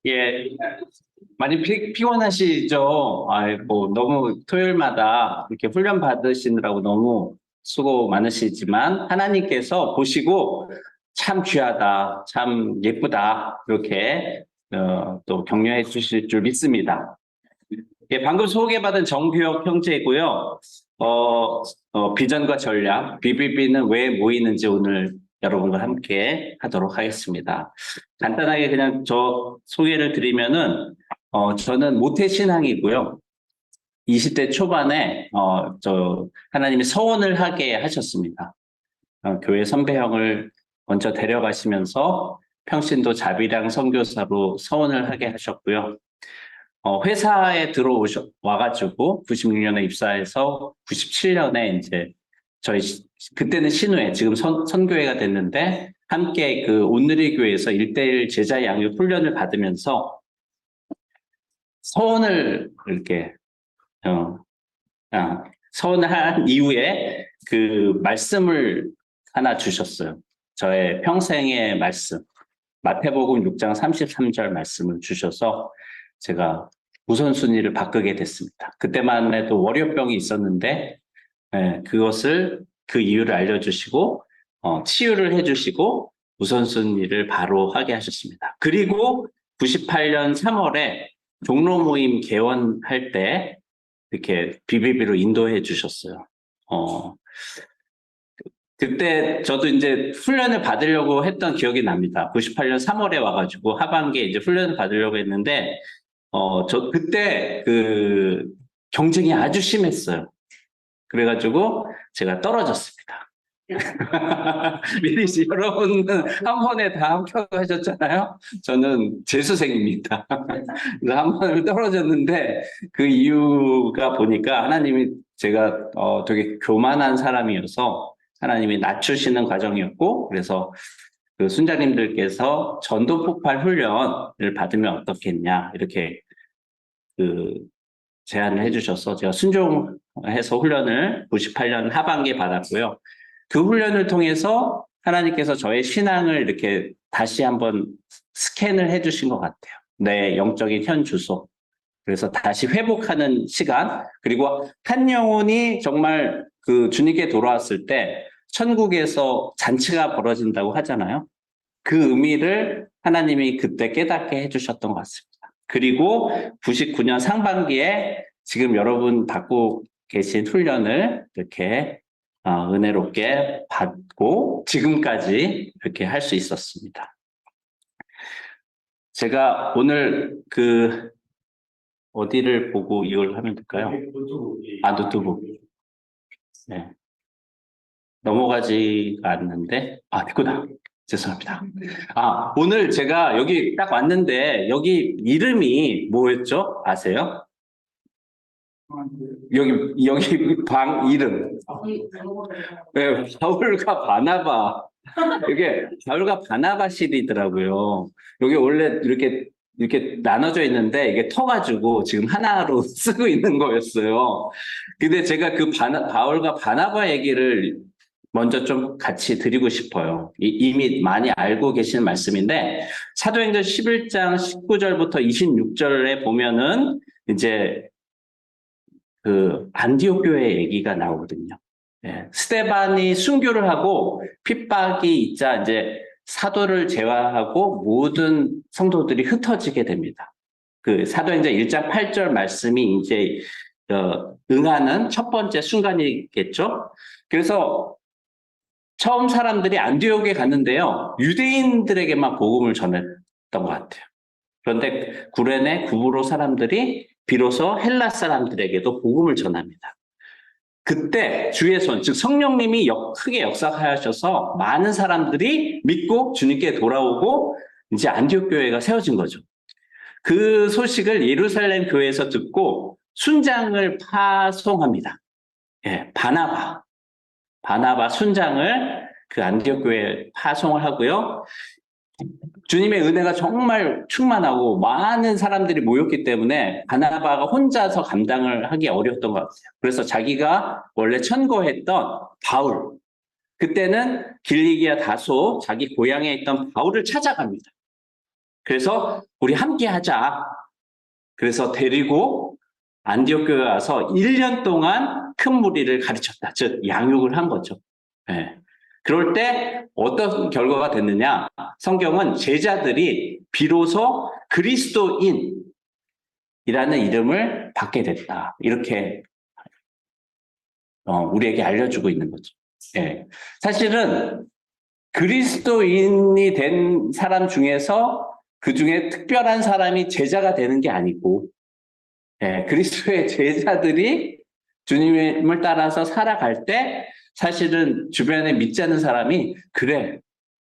예, 많이 피곤하시죠? 아이고, 너무 토요일마다 이렇게 훈련 받으시느라고 너무 수고 많으시지만 하나님께서 보시고 참 귀하다, 참 예쁘다, 이렇게 또 격려해 주실 줄 믿습니다. 예, 방금 소개받은 정규혁 형제이고요. 비전과 전략, BBB는 왜 모이는지 오늘 여러분과 함께 하도록 하겠습니다. 간단하게 그냥 저 소개를 드리면은, 저는 모태신앙이고요. 20대 초반에, 하나님이 서원을 하게 하셨습니다. 교회 선배형을 먼저 데려가시면서 평신도 자비랑 선교사로 서원을 하게 하셨고요. 회사에 와가지고 96년에 입사해서 97년에 이제 저희 그때는 신우회 지금 선교회가 됐는데 함께 그 온누리 교회에서 1:1 제자 양육 훈련을 받으면서 서원을 이렇게 어, 서원을 한 이후에 그 말씀을 하나 주셨어요. 저의 평생의 말씀. 마태복음 6장 33절 말씀을 주셔서 제가 우선순위를 바꾸게 됐습니다. 그때만 해도 월요병이 있었는데 그것을 그 이유를 알려주시고 치유를 해주시고 우선순위를 바로 하게 하셨습니다. 그리고 98년 3월에 종로 모임 개원할 때 이렇게 BBB로 인도해 주셨어요. 그때 저도 이제 훈련을 받으려고 했던 기억이 납니다. 98년 3월에 와가지고 하반기에 이제 훈련을 받으려고 했는데, 저 그때 그 경쟁이 아주 심했어요. 그래가지고 제가 떨어졌습니다. 미리 여러분은 한 번에 다 합격하셨잖아요. 저는 재수생입니다. 그래서 한 번을 떨어졌는데 그 이유가 보니까 하나님이 제가 되게 교만한 사람이어서 하나님이 낮추시는 과정이었고 그래서 그 순자님들께서 전도 폭발 훈련을 받으면 어떻겠냐 이렇게 그 제안을 해주셔서 제가 순종해서 훈련을 98년 하반기에 받았고요. 그 훈련을 통해서 하나님께서 저의 신앙을 이렇게 다시 한번 스캔을 해주신 것 같아요. 내 영적인 현 주소. 그래서 다시 회복하는 시간, 그리고 한 영혼이 정말 그 주님께 돌아왔을 때 천국에서 잔치가 벌어진다고 하잖아요. 그 의미를 하나님이 그때 깨닫게 해주셨던 것 같습니다. 그리고 99년 상반기에 지금 여러분 받고 계신 훈련을 이렇게 은혜롭게 받고 지금까지 이렇게 할 수 있었습니다. 제가 오늘 어디를 보고 이걸 하면 될까요? 노트북. 네. 넘어가지가 않는데, 됐구나. 죄송합니다. 오늘 제가 여기 딱 왔는데, 여기 이름이 뭐였죠? 아세요? 여기 방 이름. 네, 바울과 바나바. 이게 바울과 바나바실이더라고요. 여기 원래 이렇게 나눠져 있는데 이게 터가지고 지금 하나로 쓰고 있는 거였어요. 근데 제가 그 바울과 바나바 얘기를 먼저 좀 같이 드리고 싶어요. 이미 많이 알고 계시는 말씀인데 사도행전 11장 19절부터 26절에 보면은 이제 그 안디옥 교회 얘기가 나오거든요. 스데반이 순교를 하고 핍박이 있자 이제 사도를 제외하고 모든 성도들이 흩어지게 됩니다. 그 사도행전 1장 8절 말씀이 이제 응하는 첫 번째 순간이겠죠. 그래서 처음 사람들이 안디옥에 갔는데요. 유대인들에게만 복음을 전했던 것 같아요. 그런데 구레네 구브로 사람들이 비로소 헬라 사람들에게도 복음을 전합니다. 그때 주의 손, 즉 성령님이 크게 역사하셔서 많은 사람들이 믿고 주님께 돌아오고 이제 안디옥 교회가 세워진 거죠. 그 소식을 예루살렘 교회에서 듣고 순장을 파송합니다. 바나바 순장을 그 안디옥 교회에 파송을 하고요. 주님의 은혜가 정말 충만하고 많은 사람들이 모였기 때문에 바나바가 혼자서 감당을 하기 어려웠던 것 같아요. 그래서 자기가 원래 천거했던 바울, 그때는 길리기아 다소 자기 고향에 있던 바울을 찾아갑니다. 그래서 우리 함께 하자. 그래서 데리고 안디옥 교회 와서 1년 동안 큰 무리를 가르쳤다. 즉 양육을 한 거죠. 예. 그럴 때 어떤 결과가 됐느냐? 성경은 제자들이 비로소 그리스도인이라는 이름을 받게 됐다. 이렇게 우리에게 알려주고 있는 거죠. 예. 사실은 그리스도인이 된 사람 중에서 그 중에 특별한 사람이 제자가 되는 게 아니고, 예, 그리스도의 제자들이 주님을 따라서 살아갈 때 사실은 주변에 믿지 않는 사람이 그래,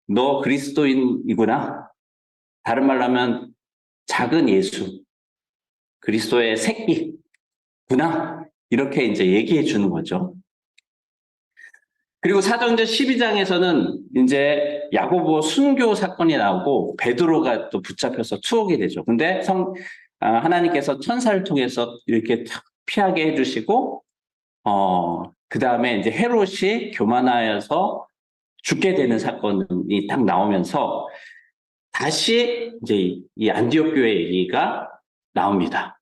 너 그리스도인이구나. 다른 말로 하면 작은 예수, 그리스도의 새끼구나. 이렇게 이제 얘기해 주는 거죠. 그리고 사도행전 12장에서는 이제 야고보 순교 사건이 나오고 베드로가 또 붙잡혀서 투옥이 되죠. 근데 하나님께서 천사를 통해서 이렇게 피하게 해주시고, 그 다음에 이제 헤롯이 교만하여서 죽게 되는 사건이 딱 나오면서 다시 이제 이 안디옥 교회 얘기가 나옵니다.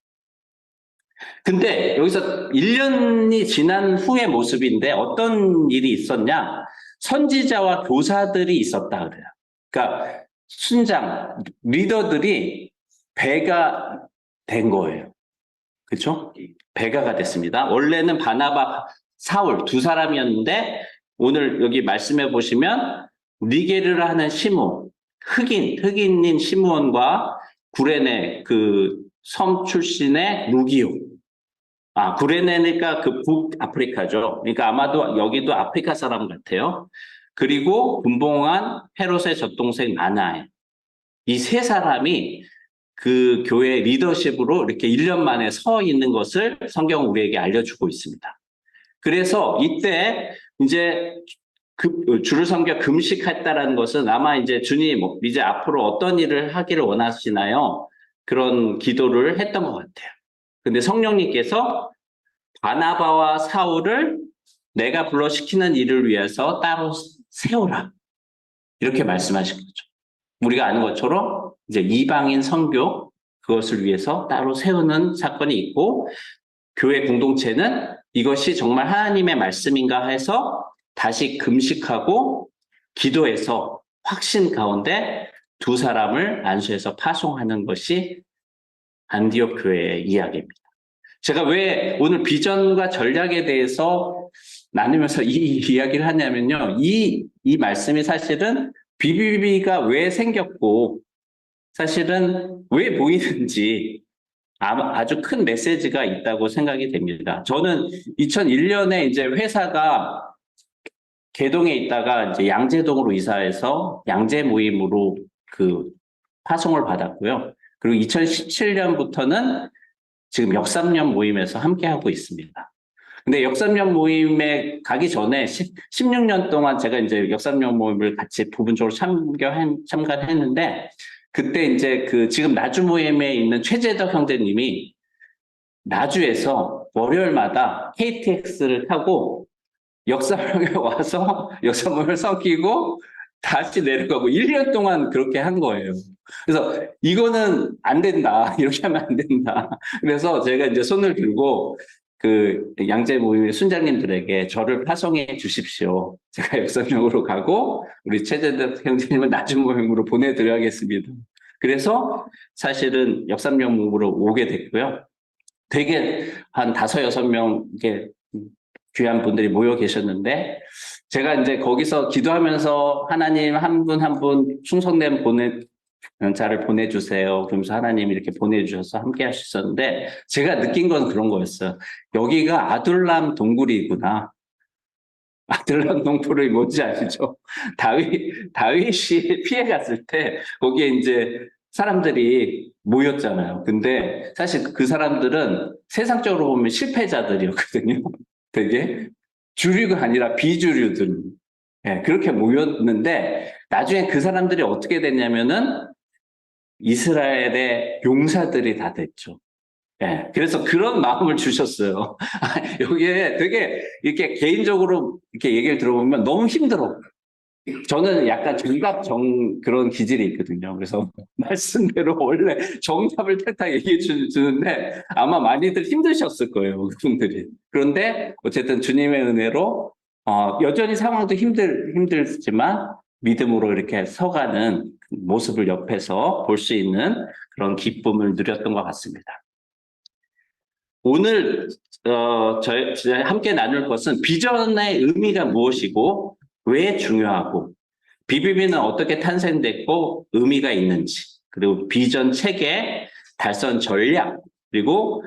근데 여기서 1년이 지난 후의 모습인데 어떤 일이 있었냐? 선지자와 교사들이 있었다 그래요. 그러니까 순장, 리더들이 배가 된 거예요. 그렇죠? 배가가 됐습니다. 원래는 바나바, 사울 두 사람이었는데 오늘 여기 말씀해 보시면 니게르를 하는 시므온, 흑인인 시므온과 구레네 그 섬 출신의 루기오. 구레네니까 그 북아프리카죠. 그러니까 아마도 여기도 아프리카 사람 같아요. 그리고 분봉한 헤롯의 젖동생 마나에. 이 세 사람이 그 교회 리더십으로 이렇게 1년 만에 서 있는 것을 성경은 우리에게 알려주고 있습니다. 그래서 이때 이제 주를 섬겨 금식했다라는 것은 아마 이제 주님 이제 앞으로 어떤 일을 하기를 원하시나요? 그런 기도를 했던 것 같아요. 근데 성령님께서 바나바와 사울을 내가 불러시키는 일을 위해서 따로 세우라. 이렇게 말씀하신 거죠. 우리가 아는 것처럼 이제 이방인 선교 그것을 위해서 따로 세우는 사건이 있고 교회 공동체는 이것이 정말 하나님의 말씀인가 해서 다시 금식하고 기도해서 확신 가운데 두 사람을 안수해서 파송하는 것이 안디옥 교회의 이야기입니다. 제가 왜 오늘 비전과 전략에 대해서 나누면서 이 이야기를 하냐면요. 이 말씀이 사실은 BBB가 왜 생겼고 사실은 왜 보이는지 아주 큰 메시지가 있다고 생각이 됩니다. 저는 2001년에 이제 회사가 개동에 있다가 이제 양재동으로 이사해서 양재 모임으로 그 파송을 받았고요. 그리고 2017년부터는 지금 역삼년 모임에서 함께하고 있습니다. 근데 역삼년 모임에 가기 전에 16년 동안 제가 이제 역삼년 모임을 같이 부분적으로 참가했는데 그때 이제 그 지금 나주 모임에 있는 최재덕 형제님이 나주에서 월요일마다 KTX를 타고 역삼역에 와서 역삼모임을 섬기고 다시 내려가고 1년 동안 그렇게 한 거예요. 그래서 이거는 안 된다. 이렇게 하면 안 된다. 그래서 제가 이제 손을 들고 그 양재 모임의 순장님들에게 저를 파송해 주십시오. 제가 역삼역으로 가고 우리 최재덕 형제님은 나중 모임으로 보내드려야겠습니다. 그래서 사실은 역삼역 모임으로 오게 됐고요. 되게 한 5-6명 이렇게 귀한 분들이 모여 계셨는데 제가 이제 거기서 기도하면서 하나님 한 분 한 분 충성된 자를 보내주세요. 그러면서 하나님이 이렇게 보내주셔서 함께 할 수 있었는데 제가 느낀 건 그런 거였어요. 여기가 아둘람 동굴이구나. 아둘람 동굴이 뭔지 아시죠? 다윗이 피해 갔을 때 거기에 이제 사람들이 모였잖아요. 근데 사실 그 사람들은 세상적으로 보면 실패자들이었거든요. 되게 주류가 아니라 비주류들. 네, 그렇게 모였는데 나중에 그 사람들이 어떻게 됐냐면은 이스라엘의 용사들이 다 됐죠. 네, 그래서 그런 마음을 주셨어요. 여기에 되게 이렇게 개인적으로 이렇게 얘기를 들어보면 너무 힘들어. 저는 약간 그런 기질이 있거든요. 그래서 말씀대로 원래 정답을 탁탁 얘기해 주는데 아마 많이들 힘드셨을 거예요, 그분들이. 그런데 어쨌든 주님의 은혜로 여전히 상황도 힘들지만 믿음으로 이렇게 서가는 모습을 옆에서 볼 수 있는 그런 기쁨을 누렸던 것 같습니다. 오늘 저희 함께 나눌 것은 비전의 의미가 무엇이고 왜 중요하고 BBB는 어떻게 탄생됐고 의미가 있는지, 그리고 비전 체계, 달성 전략, 그리고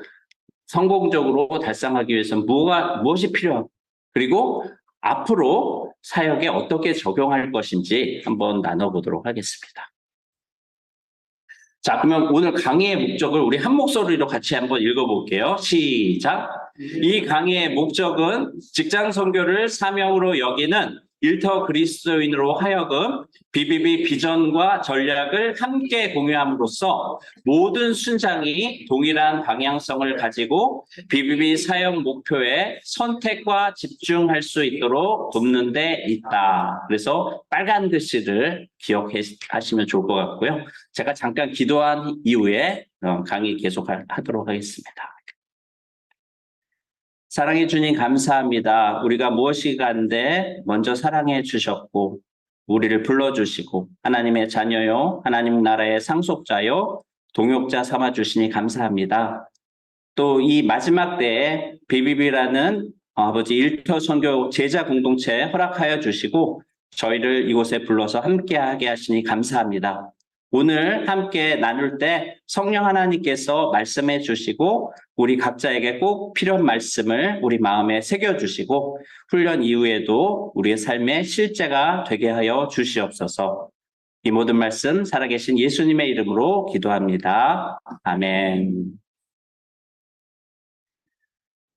성공적으로 달성하기 위해서는 무엇이 필요하고, 그리고 앞으로 사역에 어떻게 적용할 것인지 한번 나눠보도록 하겠습니다. 자, 그러면 오늘 강의의 목적을 우리 한 목소리로 같이 한번 읽어볼게요. 시작. 이 강의의 목적은 직장 선교를 사명으로 여기는 일터 그리스도인으로 하여금 BBB 비전과 전략을 함께 공유함으로써 모든 순장이 동일한 방향성을 가지고 BBB 사역 목표에 선택과 집중할 수 있도록 돕는 데 있다. 그래서 빨간 글씨를 기억하시면 좋을 것 같고요. 제가 잠깐 기도한 이후에 강의 계속하도록 하겠습니다. 사랑해 주님 감사합니다. 우리가 무엇이 간데 먼저 사랑해 주셨고 우리를 불러주시고 하나님의 자녀요, 하나님 나라의 상속자요, 동역자 삼아 주시니 감사합니다. 또 이 마지막 때에 BBB라는 아버지 일터 선교 제자 공동체 허락하여 주시고 저희를 이곳에 불러서 함께하게 하시니 감사합니다. 오늘 함께 나눌 때 성령 하나님께서 말씀해 주시고 우리 각자에게 꼭 필요한 말씀을 우리 마음에 새겨주시고 훈련 이후에도 우리의 삶의 실제가 되게 하여 주시옵소서. 이 모든 말씀 살아계신 예수님의 이름으로 기도합니다. 아멘.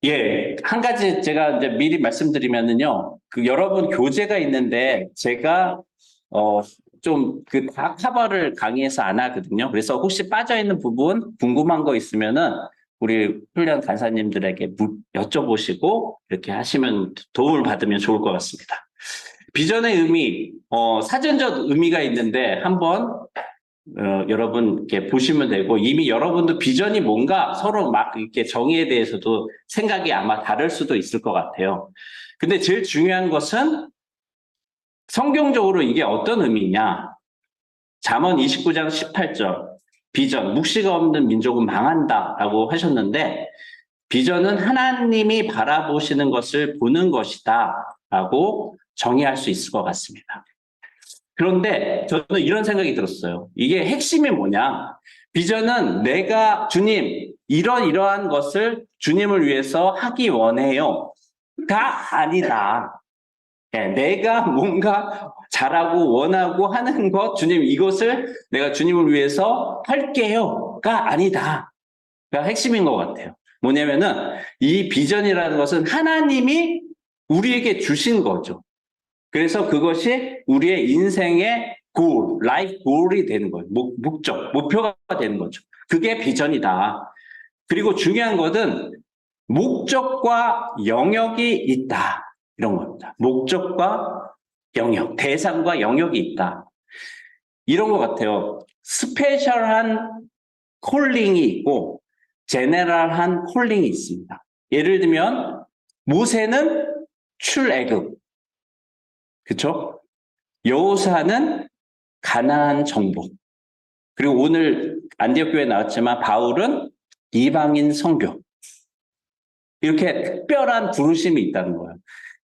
예, 한 가지 제가 이제 미리 말씀드리면은요, 여러분 교재가 있는데 제가 좀 다 커버를 강의에서 안 하거든요. 그래서 혹시 빠져 있는 부분 궁금한 거 있으면은 우리 훈련 간사님들에게 여쭤보시고 이렇게 하시면 도움을 받으면 좋을 것 같습니다. 비전의 의미, 사전적 의미가 있는데 한번 여러분 이렇게 보시면 되고 이미 여러분도 비전이 뭔가 서로 막 이렇게 정의에 대해서도 생각이 아마 다를 수도 있을 것 같아요. 근데 제일 중요한 것은 성경적으로 이게 어떤 의미냐? 잠언 29장 18절 비전, 묵시가 없는 민족은 망한다라고 하셨는데 비전은 하나님이 바라보시는 것을 보는 것이다라고 정의할 수 있을 것 같습니다. 그런데 저는 이런 생각이 들었어요. 이게 핵심이 뭐냐? 비전은 내가 주님 이러한 것을 주님을 위해서 하기 원해요가 아니다. 내가 뭔가 잘하고 원하고 하는 것, 주님 이것을 내가 주님을 위해서 할게요가 아니다. 가 핵심인 것 같아요. 뭐냐면은 이 비전이라는 것은 하나님이 우리에게 주신 거죠. 그래서 그것이 우리의 인생의 goal, life goal이 되는 거예요. 목적, 목표가 되는 거죠. 그게 비전이다. 그리고 중요한 것은 목적과 영역이 있다. 이런 겁니다. 목적과 영역, 대상과 영역이 있다. 이런 것 같아요. 스페셜한 콜링이 있고 제네럴한 콜링이 있습니다. 예를 들면 모세는 출애굽, 그렇죠? 여호사는 가나안 정복. 그리고 오늘 안디옥 교회 나왔지만 바울은 이방인 선교. 이렇게 특별한 부르심이 있다는 거예요.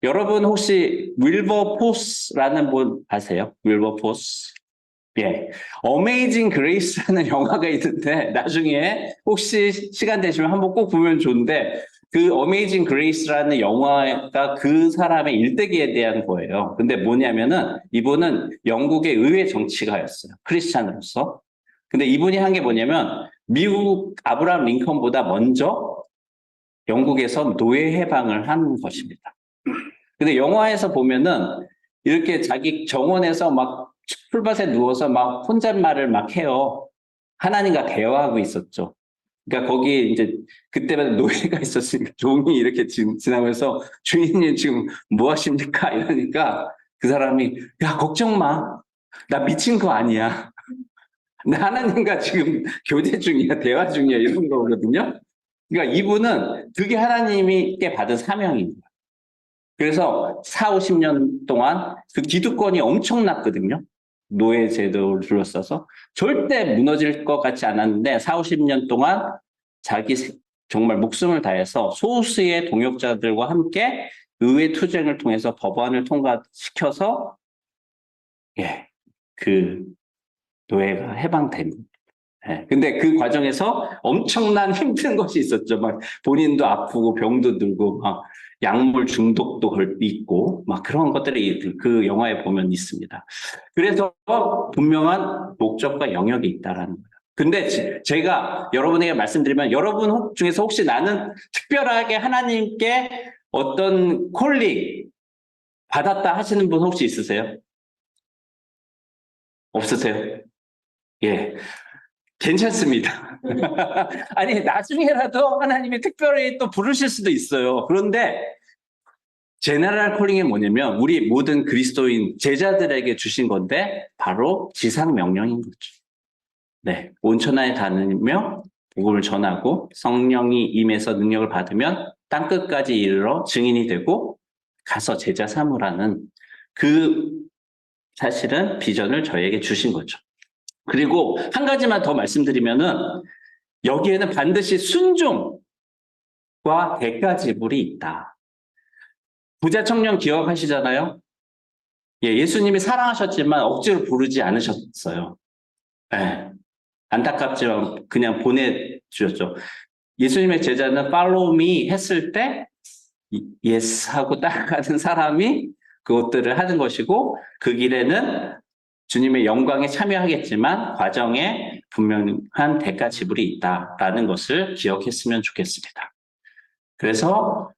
여러분 혹시 윌버포스라는 분 아세요? 윌버포스. 예, 어메이징 그레이스라는 영화가 있는데 나중에 혹시 시간 되시면 한번 꼭 보면 좋은데 그 어메이징 그레이스라는 영화가 그 사람의 일대기에 대한 거예요. 근데 뭐냐면은 이분은 영국의 의회 정치가였어요. 크리스찬으로서. 근데 이분이 한 게 뭐냐면 미국 아브라함 링컨보다 먼저 영국에서 노예 해방을 한 것입니다. 근데 영화에서 보면은 이렇게 자기 정원에서 막 풀밭에 누워서 막 혼잣말을 막 해요. 하나님과 대화하고 있었죠. 그러니까 거기 이제 그때마다 노예가 있었으니까 종이 이렇게 지나면서 주인님 지금 뭐 하십니까? 이러니까 그 사람이, 야, 걱정 마. 나 미친 거 아니야. 나 하나님과 지금 교제 중이야, 대화 중이야, 이런 거거든요. 그러니까 이분은 그게 하나님께 받은 사명입니다. 그래서 4, 50년 동안 그 기득권이 엄청났거든요. 노예 제도를 둘러싸서. 절대 무너질 것 같지 않았는데 4, 50년 동안 자기 정말 목숨을 다해서 소수의 동역자들과 함께 의회 투쟁을 통해서 법안을 통과시켜서 예, 그 노예가 해방된. 예, 근데 그 과정에서 엄청난 힘든 것이 있었죠. 막 본인도 아프고 병도 들고 막 약물 중독도 있고 막 그런 것들이 그 영화에 보면 있습니다. 그래서 분명한 목적과 영역이 있다라는 거예요. 근데 제가 여러분에게 말씀드리면 여러분 중에서 혹시 나는 특별하게 하나님께 어떤 콜링 받았다 하시는 분 혹시 있으세요? 없으세요? 예. 괜찮습니다. 아니, 나중에라도 하나님이 특별히 또 부르실 수도 있어요. 그런데, 제너럴 콜링이 뭐냐면, 우리 모든 그리스도인 제자들에게 주신 건데, 바로 지상 명령인 거죠. 네. 온 천하에 다니며, 복음을 전하고, 성령이 임해서 능력을 받으면, 땅끝까지 이르러 증인이 되고, 가서 제자 삼으라는 그 사실은 비전을 저에게 주신 거죠. 그리고 한 가지만 더 말씀드리면은 여기에는 반드시 순종과 대가 지불이 있다. 부자 청년 기억하시잖아요? 예, 예수님이 사랑하셨지만 억지로 부르지 않으셨어요. 예, 안타깝지만 그냥 보내주셨죠. 예수님의 제자는 follow me 했을 때 yes 하고 따라가는 사람이 그것들을 하는 것이고 그 길에는 주님의 영광에 참여하겠지만 과정에 분명한 대가 지불이 있다라는 것을 기억했으면 좋겠습니다. 그래서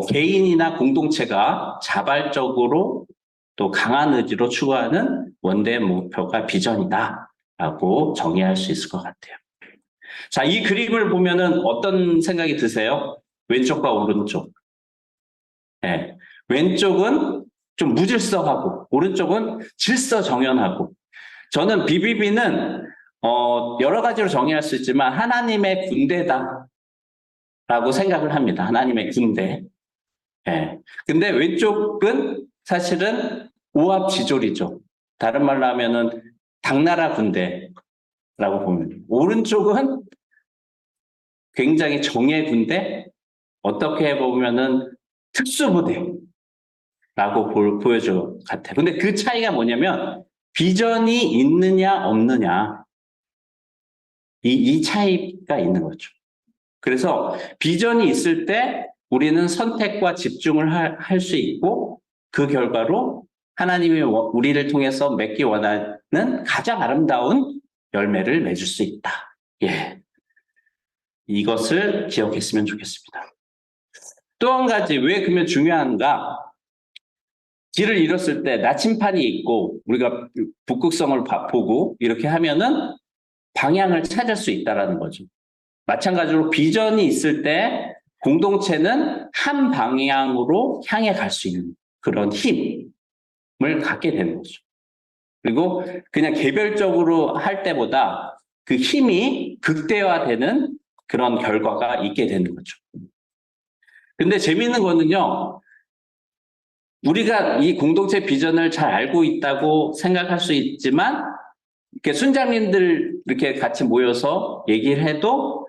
개인이나 공동체가 자발적으로 또 강한 의지로 추구하는 원대 목표가 비전이다라고 정의할 수 있을 것 같아요. 자, 이 그림을 보면은 어떤 생각이 드세요? 왼쪽과 오른쪽. 네. 왼쪽은 좀 무질서하고 오른쪽은 질서정연하고 저는 BBB는 여러 가지로 정의할 수 있지만 하나님의 군대다라고 생각을 합니다. 하나님의 군대. 예. 근데 왼쪽은 사실은 오합지졸이죠. 다른 말로 하면은 당나라 군대라고 보면 오른쪽은 굉장히 정예 군대 어떻게 보면은 특수부대라고 보여줄 것 같아요. 근데 그 차이가 뭐냐면 비전이 있느냐 없느냐 이 차이가 있는 거죠. 그래서 비전이 있을 때 우리는 선택과 집중을 할 수 있고 그 결과로 하나님이 우리를 통해서 맺기 원하는 가장 아름다운 열매를 맺을 수 있다. 예, 이것을 기억했으면 좋겠습니다. 또 한 가지 왜 그러면 중요한가? 길을 잃었을 때 나침판이 있고 우리가 북극성을 보고 이렇게 하면은 방향을 찾을 수 있다는 거죠. 마찬가지로 비전이 있을 때 공동체는 한 방향으로 향해 갈 수 있는 그런 힘을 갖게 되는 거죠. 그리고 그냥 개별적으로 할 때보다 그 힘이 극대화되는 그런 결과가 있게 되는 거죠. 근데 재미있는 거는요, 우리가 이 공동체 비전을 잘 알고 있다고 생각할 수 있지만 이렇게 순장님들 이렇게 같이 모여서 얘기를 해도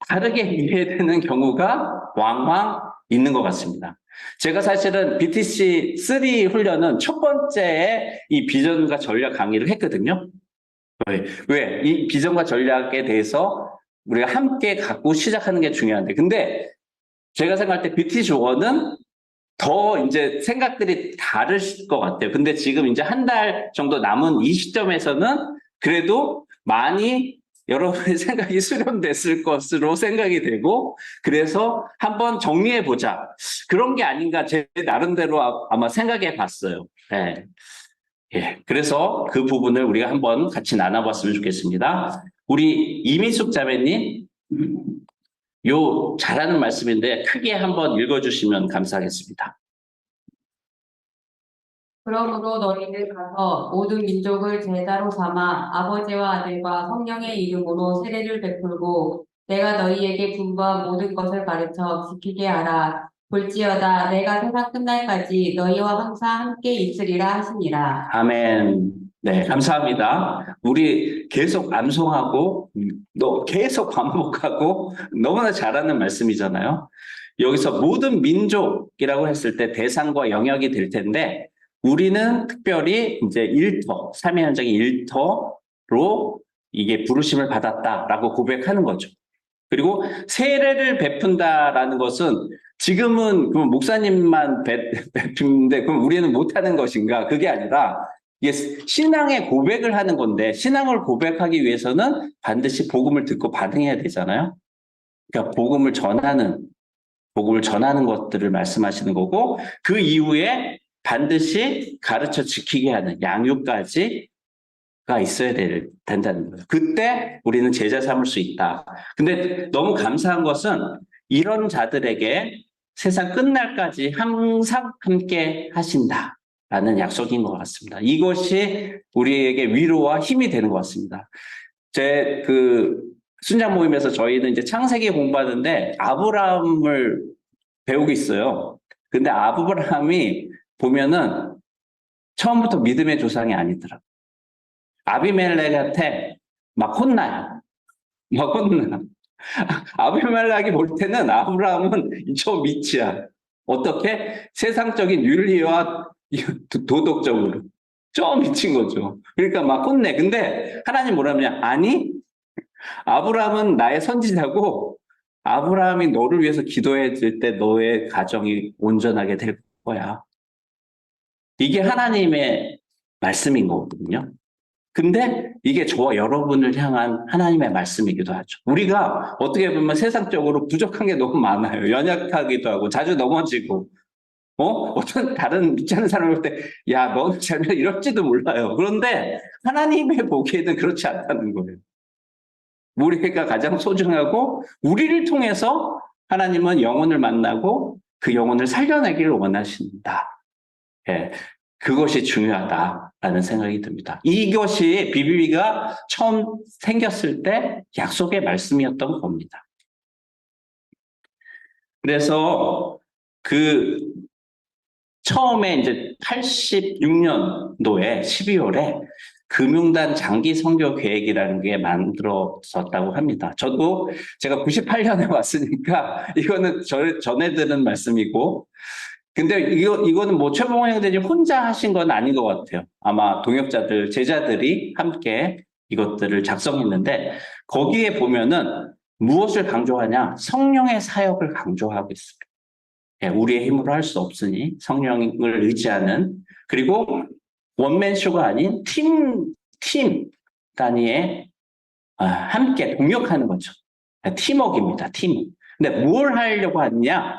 다르게 이해되는 경우가 왕왕 있는 것 같습니다. 제가 사실은 BTC 3 훈련은 첫 번째에 이 비전과 전략 강의를 했거든요. 왜? 이 비전과 전략에 대해서 우리가 함께 갖고 시작하는 게 중요한데. 근데 제가 생각할 때 BTC 1은 더 이제 생각들이 다를 것 같아요. 근데 지금 이제 한 달 정도 남은 이 시점에서는 그래도 많이 여러분의 생각이 수렴됐을 것으로 생각이 되고 그래서 한번 정리해 보자. 그런 게 아닌가 제 나름대로 아마 생각해 봤어요. 네. 예. 그래서 그 부분을 우리가 한번 같이 나눠봤으면 좋겠습니다. 우리 이민숙 자매님, 잘하는 말씀인데 크게 한번 읽어주시면 감사하겠습니다. 그러므로 너희는 가서 모든 민족을 제자로 삼아 아버지와 아들과 성령의 이름으로 세례를 베풀고 내가 너희에게 분부한 모든 것을 가르쳐 지키게 하라. 볼지어다 내가 세상 끝날까지 너희와 항상 함께 있으리라 하시니라. 아멘. 네, 감사합니다. 우리 계속 암송하고, 계속 반복하고, 너무나 잘하는 말씀이잖아요. 여기서 모든 민족이라고 했을 때 대상과 영역이 될 텐데, 우리는 특별히 이제 일터, 삼위 현장의 일터로 이게 부르심을 받았다라고 고백하는 거죠. 그리고 세례를 베푼다라는 것은 지금은 그 목사님만 베푸는데 그럼 우리는 못하는 것인가? 그게 아니라 이게 신앙의 고백을 하는 건데 신앙을 고백하기 위해서는 반드시 복음을 듣고 반응해야 되잖아요. 그러니까 복음을 전하는 것들을 말씀하시는 거고 그 이후에 반드시 가르쳐 지키게 하는 양육까지 가 있어야 된다는 거예요. 그때 우리는 제자 삼을 수 있다. 근데 너무 감사한 것은 이런 자들에게 세상 끝날까지 항상 함께 하신다라는 약속인 것 같습니다. 이것이 우리에게 위로와 힘이 되는 것 같습니다. 제 순장 모임에서 저희는 이제 창세기 공부하는데 아브라함을 배우고 있어요. 근데 아브라함이 보면은 처음부터 믿음의 조상이 아니더라고요. 아비멜렉한테 막 혼나요. 막 혼나. 아비멜렉이 볼 때는 아브라함은 저 밑이야. 어떻게? 세상적인 윤리와 도덕적으로. 저 미친 거죠. 그러니까 막 혼내. 근데 하나님 뭐라냐? 아니, 아브라함은 나의 선지자고 아브라함이 너를 위해서 기도해 줄 때 너의 가정이 온전하게 될 거야. 이게 하나님의 말씀인 거거든요. 근데 이게 저와 여러분을 향한 하나님의 말씀이기도 하죠. 우리가 어떻게 보면 세상적으로 부족한 게 너무 많아요. 연약하기도 하고 자주 넘어지고 어떤 다른 믿지 않는 사람을 볼 때 야, 너는 잘못 이럴지도 몰라요. 그런데 하나님의 보기에는 그렇지 않다는 거예요. 우리가 가장 소중하고 우리를 통해서 하나님은 영혼을 만나고 그 영혼을 살려내기를 원하신다. 예, 그것이 중요하다라는 생각이 듭니다. 이것이 BBB가 처음 생겼을 때 약속의 말씀이었던 겁니다. 그래서 처음에 이제 86년도에 12월에 금융단 장기 선교 계획이라는 게 만들어졌다고 합니다. 저도 제가 98년에 왔으니까 이거는 전에 들은 말씀이고 근데 이거는 뭐 최봉호 형제님 혼자 하신 건 아닌 것 같아요. 아마 동역자들, 제자들이 함께 이것들을 작성했는데 거기에 보면은 무엇을 강조하냐? 성령의 사역을 강조하고 있습니다. 예, 우리의 힘으로 할 수 없으니 성령을 의지하는 그리고 원맨쇼가 아닌 팀 단위에 함께 동역하는 거죠. 팀워크입니다. 팀. 근데 뭘 하려고 하느냐?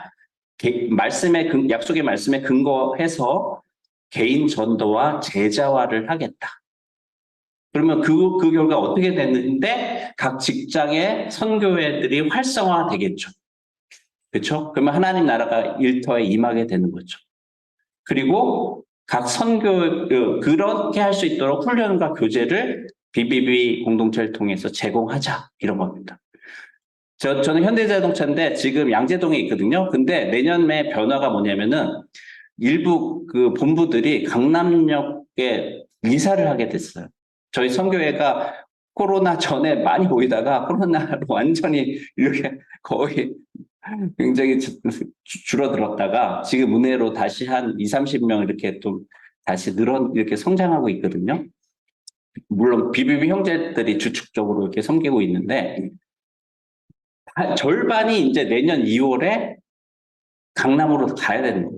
약속의 말씀에 근거해서 개인 전도와 제자화를 하겠다. 그러면 그 결과 어떻게 됐는데 각 직장의 선교회들이 활성화되겠죠. 그렇죠? 그러면 하나님 나라가 일터에 임하게 되는 거죠. 그리고 각 그렇게 할 수 있도록 훈련과 교재를 BBB 공동체를 통해서 제공하자 이런 겁니다. 저는 현대자동차인데 지금 양재동에 있거든요. 근데 내년에 변화가 뭐냐면은 일부 그 본부들이 강남역에 이사를 하게 됐어요. 저희 선교회가 코로나 전에 많이 모이다가 코로나로 완전히 이렇게 거의 굉장히 줄어들었다가 지금 은혜로 다시 한 20, 30명 이렇게 또 다시 이렇게 성장하고 있거든요. 물론 BBB 형제들이 주축적으로 이렇게 섬기고 있는데 절반이 이제 내년 2월에 강남으로 가야 되는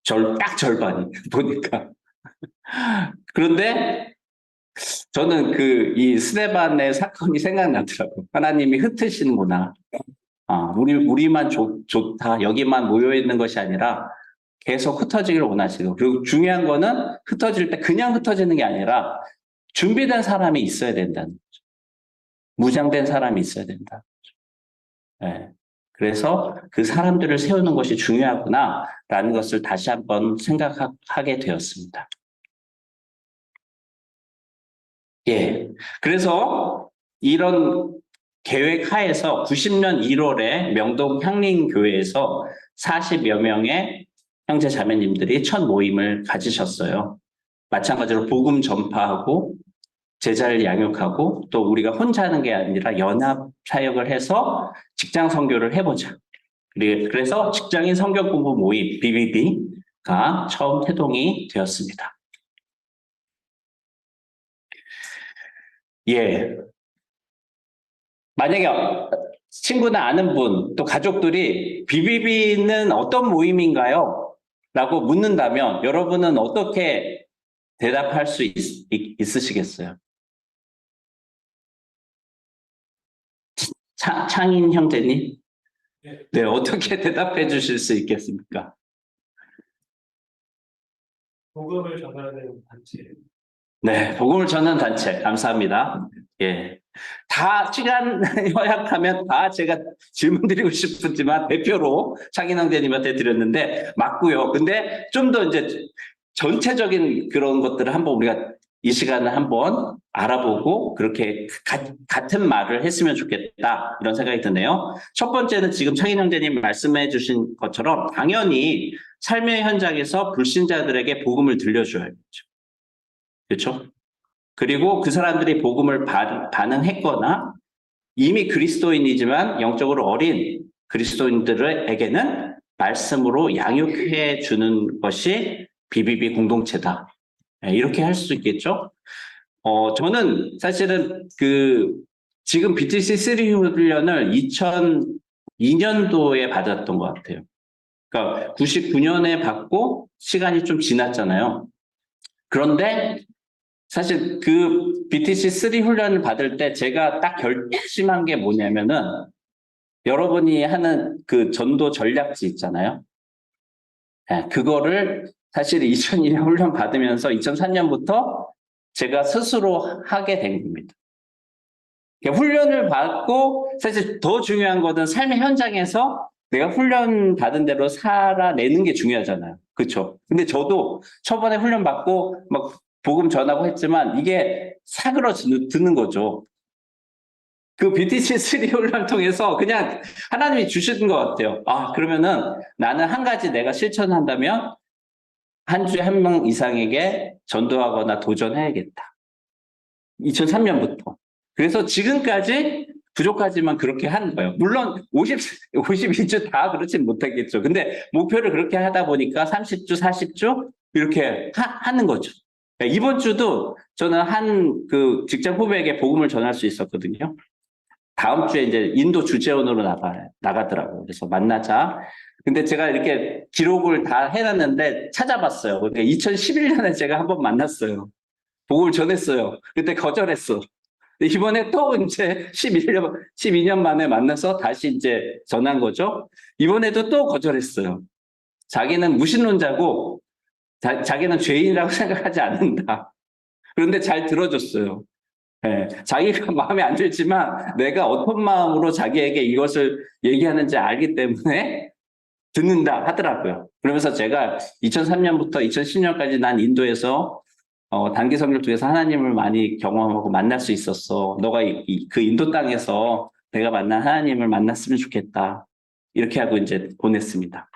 거예요. 딱 절반이 보니까. 그런데 저는 이 스데반의 사건이 생각나더라고요. 하나님이 흩으시는구나. 우리만 좋다. 여기만 모여 있는 것이 아니라 계속 흩어지기를 원하시고 그리고 중요한 거는 흩어질 때 그냥 흩어지는 게 아니라 준비된 사람이 있어야 된다는 거죠. 무장된 사람이 있어야 된다. 네. 그래서 그 사람들을 세우는 것이 중요하구나라는 것을 다시 한번 생각하게 되었습니다. 예. 그래서 이런 계획 하에서 90년 1월에 명동 향림교회에서 40여 명의 형제 자매님들이 첫 모임을 가지셨어요. 마찬가지로 복음 전파하고 제자를 양육하고 또 우리가 혼자 하는 게 아니라 연합 사역을 해서 직장 선교를 해보자. 그래서 직장인 성경 공부 모임 BBB가 처음 태동이 되었습니다. 예. 만약에 친구나 아는 분, 또 가족들이 BBB는 어떤 모임인가요? 라고 묻는다면 여러분은 어떻게 대답할 수 있으시겠어요? 창인 형제님? 네, 어떻게 대답해 주실 수 있겠습니까? 복음을 전하는 단체. 네, 복음을 전하는 단체. 감사합니다. 예. 다 시간 허약하면 다 제가 질문 드리고 싶지만 대표로 창인 형제님한테 드렸는데 맞고요. 근데 좀 더 이제 전체적인 그런 것들을 한번 우리가 이 시간에 한번 알아보고 그렇게 같은 말을 했으면 좋겠다 이런 생각이 드네요. 첫 번째는 지금 창인 형제님 말씀해 주신 것처럼 당연히 삶의 현장에서 불신자들에게 복음을 들려줘야죠. 그렇죠? 그리고 그 사람들이 복음을 반응했거나 이미 그리스도인이지만 영적으로 어린 그리스도인들에게는 말씀으로 양육해 주는 것이 BBB 공동체다. 이렇게 할 수 있겠죠? 저는 사실은 지금 BTC3 훈련을 2002년도에 받았던 것 같아요. 그러니까 99년에 받고 시간이 좀 지났잖아요. 그런데 사실 그 BTC3 훈련을 받을 때 제가 딱 결심한 게 뭐냐면은 여러분이 하는 그 전도 전략지 있잖아요. 네, 그거를 사실 2002년 훈련 받으면서 2003년부터 제가 스스로 하게 된 겁니다. 훈련을 받고 사실 더 중요한 거는 삶의 현장에서 내가 훈련 받은 대로 살아내는 게 중요하잖아요. 그렇죠? 근데 저도 초반에 훈련 받고 막 복음 전하고 했지만 이게 사그러드는 거죠. 그 BTC3 훈련을 통해서 그냥 하나님이 주시는 것 같아요. 그러면은 나는 한 가지 내가 실천한다면 한 주에 한 명 이상에게 전도하거나 도전해야겠다. 2003년부터. 그래서 지금까지 부족하지만 그렇게 하는 거예요. 물론 52주 다 그렇진 못하겠죠. 근데 목표를 그렇게 하다 보니까 30주, 40주 이렇게 하는 거죠. 이번 주도 저는 그 직장 후배에게 복음을 전할 수 있었거든요. 다음 주에 이제 인도 주재원으로 나가더라고요. 그래서 만나자. 근데 제가 이렇게 기록을 다 해놨는데 찾아봤어요. 그러니까 2011년에 제가 한번 만났어요. 복음을 전했어요. 그때 거절했어. 이번에 또 이제 12년 만에 만나서 다시 이제 전한 거죠. 이번에도 또 거절했어요. 자기는 무신론자고 자기는 죄인이라고 생각하지 않는다. 그런데 잘 들어줬어요. 네, 자기가 마음에 안 들지만 내가 어떤 마음으로 자기에게 이것을 얘기하는지 알기 때문에 듣는다 하더라고요. 그러면서 제가 2003년부터 2010년까지 난 인도에서 단기 선교를 통해서 하나님을 많이 경험하고 만날 수 있었어. 너가 그 인도 땅에서 내가 만난 하나님을 만났으면 좋겠다. 이렇게 하고 이제 보냈습니다.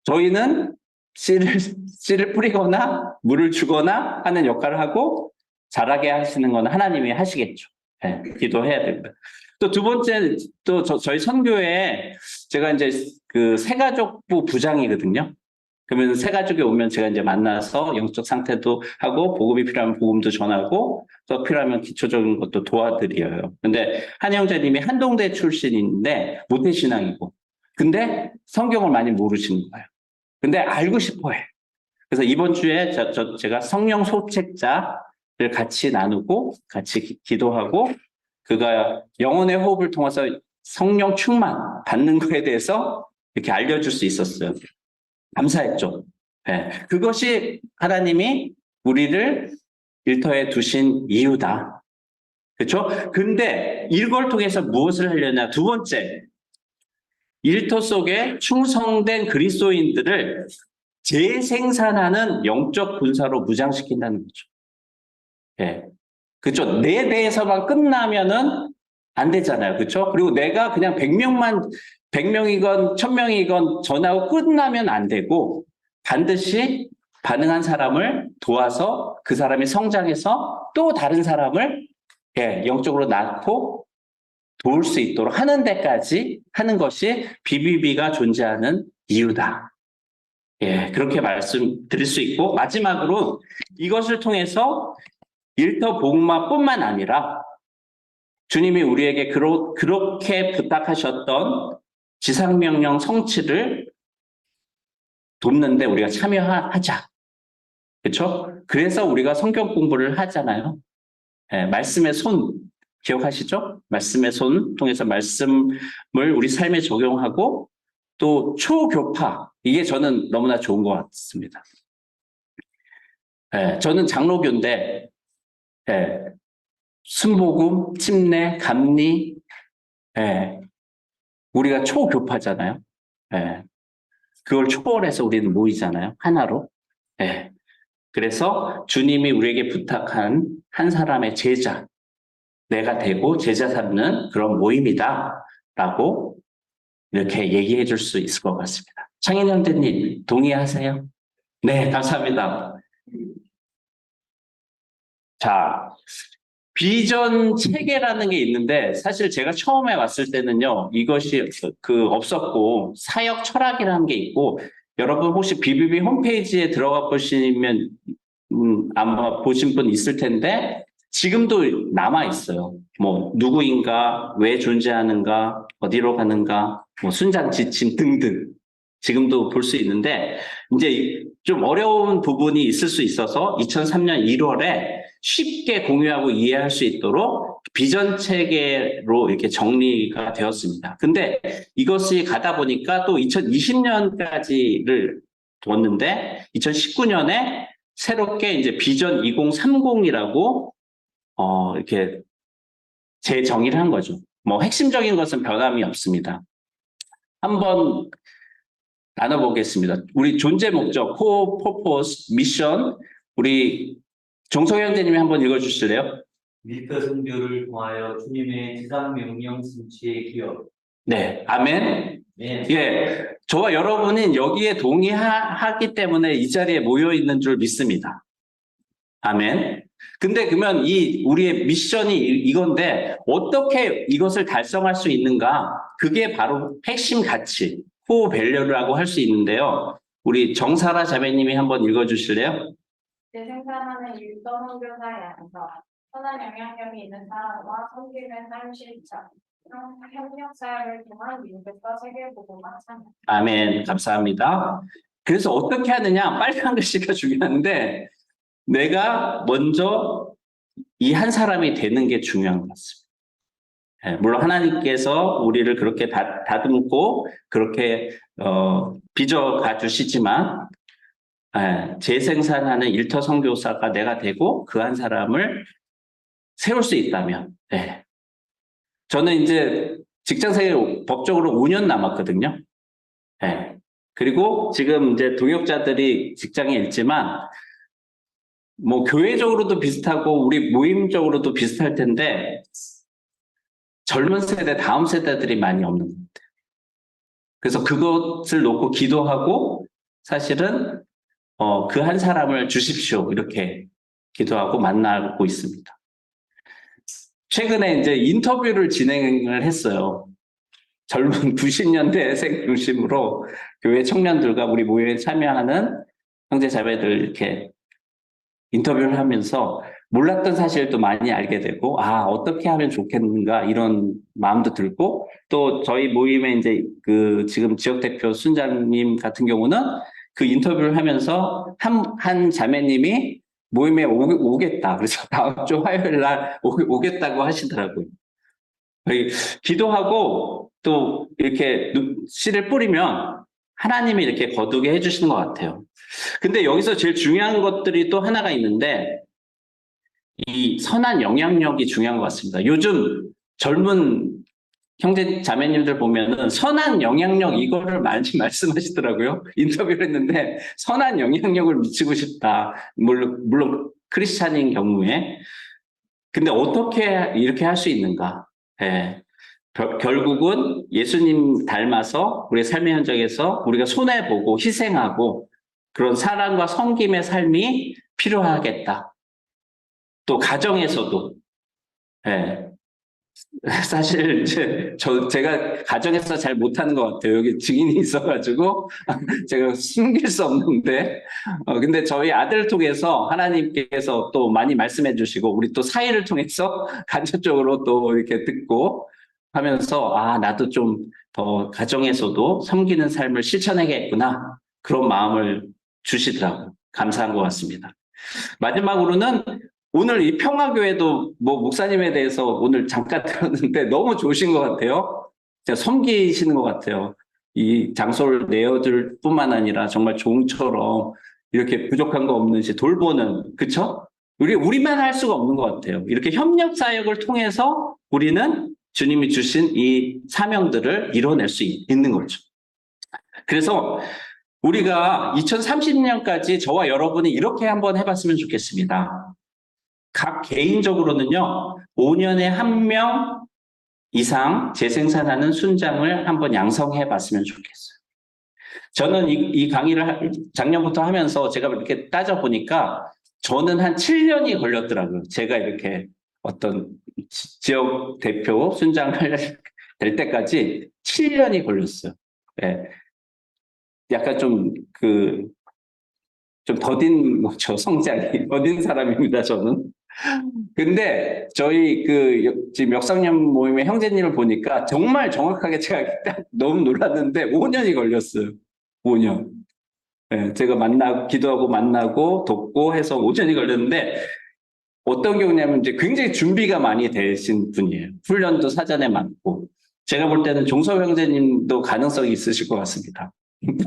저희는 씨를 뿌리거나 물을 주거나 하는 역할을 하고 자라게 하시는 건 하나님이 하시겠죠. 네, 기도해야 됩니다. 또 두 번째, 또 저희 선교에 제가 이제 그 새가족부 부장이거든요. 그러면 새가족이 오면 제가 이제 만나서 영적 상태도 하고 복음이 필요하면 복음도 전하고 또 필요하면 기초적인 것도 도와드려요. 근데 한 형제님이 한동대 출신인데 모태신앙이고 근데 성경을 많이 모르시는 거예요. 근데 알고 싶어 해. 그래서 이번 주에 제가 성령 소책자를 같이 나누고 같이 기도하고 그가 영혼의 호흡을 통해서 성령 충만 받는 거에 대해서 이렇게 알려줄 수 있었어요. 감사했죠. 네. 그것이 하나님이 우리를 일터에 두신 이유다. 그렇죠? 근데 이걸 통해서 무엇을 하려냐? 두 번째, 일터 속에 충성된 그리스도인들을 재생산하는 영적 군사로 무장시킨다는 거죠. 예. 그렇죠. 내 대해서만 끝나면은 안 되잖아요. 그렇죠? 그리고 내가 그냥 100명이건 1000명이건 전하고 끝나면 안 되고 반드시 반응한 사람을 도와서 그 사람이 성장해서 또 다른 사람을 영적으로 낳고 도울 수 있도록 하는 데까지 하는 것이 BBB가 존재하는 이유다. 그렇게 말씀드릴 수 있고, 마지막으로 이것을 통해서 일터 복음화뿐만 아니라 주님이 우리에게 그렇게 부탁하셨던 지상명령 성취를 돕는데 우리가 참여하자. 그렇죠? 그래서 우리가 성경 공부를 하잖아요. 말씀의 손 기억하시죠? 말씀의 손 통해서 말씀을 우리 삶에 적용하고 또 초교파, 이게 저는 너무나 좋은 것 같습니다. 저는 장로교인데 순복음, 침례, 감리, 우리가 초교파잖아요. 그걸 초월해서 우리는 모이잖아요. 하나로. 그래서 주님이 우리에게 부탁한 한 사람의 제자, 내가 되고 제자 삼는 그런 모임이다 라고 이렇게 얘기해 줄 수 있을 것 같습니다. 창인 형제님 동의하세요? 네, 감사합니다. 자, 비전 체계라는 게 있는데 사실 제가 처음에 왔을 때는요, 이것이 없었고 사역 철학이라는 게 있고, 여러분 혹시 BBB 홈페이지에 들어가 보시면 아마 보신 분 있을 텐데 지금도 남아 있어요. 뭐 누구인가, 왜 존재하는가, 어디로 가는가, 뭐 순장 지침 등등 지금도 볼 수 있는데, 이제 좀 어려운 부분이 있을 수 있어서 2003년 1월에 쉽게 공유하고 이해할 수 있도록 비전 체계로 이렇게 정리가 되었습니다. 근데 이것이 가다 보니까 또 2020년까지를 뒀는데 2019년에 새롭게 이제 비전 2030이라고 이렇게 재정의를 한 거죠. 뭐 핵심적인 것은 변함이 없습니다. 한번 나눠보겠습니다. 우리 존재 목적, 코어 퍼포스, 미션, 우리 정성현 대님이 한번 읽어주실래요? 밀터 선교를 통하여 주님의 지상 명령 성취에 기여. 네, 아멘. 네. 저와 여러분은 여기에 동의하기 때문에 이 자리에 모여 있는 줄 믿습니다. 아멘. 근데 그러면 우리의 미션이 이건데 어떻게 이것을 달성할 수 있는가? 그게 바로 핵심 가치, 코어 밸류라고 할 수 있는데요. 우리 정사라 자매님이 한번 읽어주실래요? 재생산하는 일터 선교사의 안서, 선한 영향력이 있는 사람과 섬기는 삶 실천, 협력 사역을 통한 민족과 세계 보고만 참여. 아멘. 감사합니다. 그래서 어떻게 하느냐? 빨간 글씨가 중요한데 내가 먼저 이 한 사람이 되는 게 중요한 것 같습니다. 물론 하나님께서 우리를 그렇게 다듬고 그렇게 빚어가 주시지만 재생산하는 일터 선교사가 내가 되고 그 한 사람을 세울 수 있다면, 저는 이제 직장생활 법적으로 5년 남았거든요. 그리고 지금 이제 동역자들이 직장에 있지만 뭐 교회적으로도 비슷하고 우리 모임적으로도 비슷할 텐데 젊은 세대, 다음 세대들이 많이 없는 것 같아요. 그래서 그것을 놓고 기도하고 사실은 그 한 사람을 주십시오 이렇게 기도하고 만나고 있습니다. 최근에 이제 인터뷰를 진행을 했어요. 젊은 90년대생 중심으로 교회 청년들과 우리 모임에 참여하는 형제 자매들 이렇게 인터뷰를 하면서 몰랐던 사실도 많이 알게 되고, 어떻게 하면 좋겠는가 이런 마음도 들고, 또 저희 모임에 이제 지금 지역대표 순장님 같은 경우는 그 인터뷰를 하면서 한 자매님이 모임에 오겠다. 그래서 다음 주 화요일 날 오겠다고 하시더라고요. 기도하고 또 이렇게 씨를 뿌리면 하나님이 이렇게 거두게 해주시는 것 같아요. 근데 여기서 제일 중요한 것들이 또 하나가 있는데 이 선한 영향력이 중요한 것 같습니다. 요즘 젊은 형제 자매님들 보면은 선한 영향력 이거를 많이 말씀하시더라고요. 인터뷰를 했는데 선한 영향력을 미치고 싶다. 물론 크리스찬인 경우에. 근데 어떻게 이렇게 할 수 있는가? 예. 결국은 예수님 닮아서 우리의 삶의 현장에서 우리가 손해보고 희생하고 그런 사랑과 섬김의 삶이 필요하겠다. 또 가정에서도. 예. 사실 제가 가정에서 잘 못하는 것 같아요. 여기 증인이 있어가지고 제가 숨길 수 없는데 근데 저희 아들을 통해서 하나님께서 또 많이 말씀해 주시고 우리 또 사회를 통해서 간접적으로 또 이렇게 듣고 하면서 나도 좀 더 가정에서도 섬기는 삶을 실천해야겠구나 그런 마음을 주시더라고요. 감사한 것 같습니다. 마지막으로는 오늘 이 평화교회도 목사님에 대해서 오늘 잠깐 들었는데 너무 좋으신 것 같아요. 진짜 섬기시는 것 같아요. 이 장소를 내어줄 뿐만 아니라 정말 종처럼 이렇게 부족한 거 없는지 돌보는, 그쵸? 우리만 할 수가 없는 것 같아요. 이렇게 협력 사역을 통해서 우리는 주님이 주신 이 사명들을 이뤄낼 수 있는 거죠. 그래서 우리가 2030년까지 저와 여러분이 이렇게 한번 해봤으면 좋겠습니다. 각 개인적으로는요, 5년에 1명 이상 재생산하는 순장을 한번 양성해 봤으면 좋겠어요. 저는 이 강의를 작년부터 하면서 제가 이렇게 따져보니까 저는 한 7년이 걸렸더라고요. 제가 이렇게 어떤 지역 대표 순장을 될 때까지 7년이 걸렸어요. 네. 약간 좀 더딘 거죠. 성장이. 더딘 사람입니다, 저는. 근데 저희 지금 역상년 모임의 형제님을 보니까 정말 정확하게 제가 딱 너무 놀랐는데 5년이 걸렸어요. 5년. 네, 제가 기도하고 만나고 돕고 해서 5년이 걸렸는데 어떤 경우냐면 이제 굉장히 준비가 많이 되신 분이에요. 훈련도 사전에 많고. 제가 볼 때는 종섭 형제님도 가능성이 있으실 것 같습니다.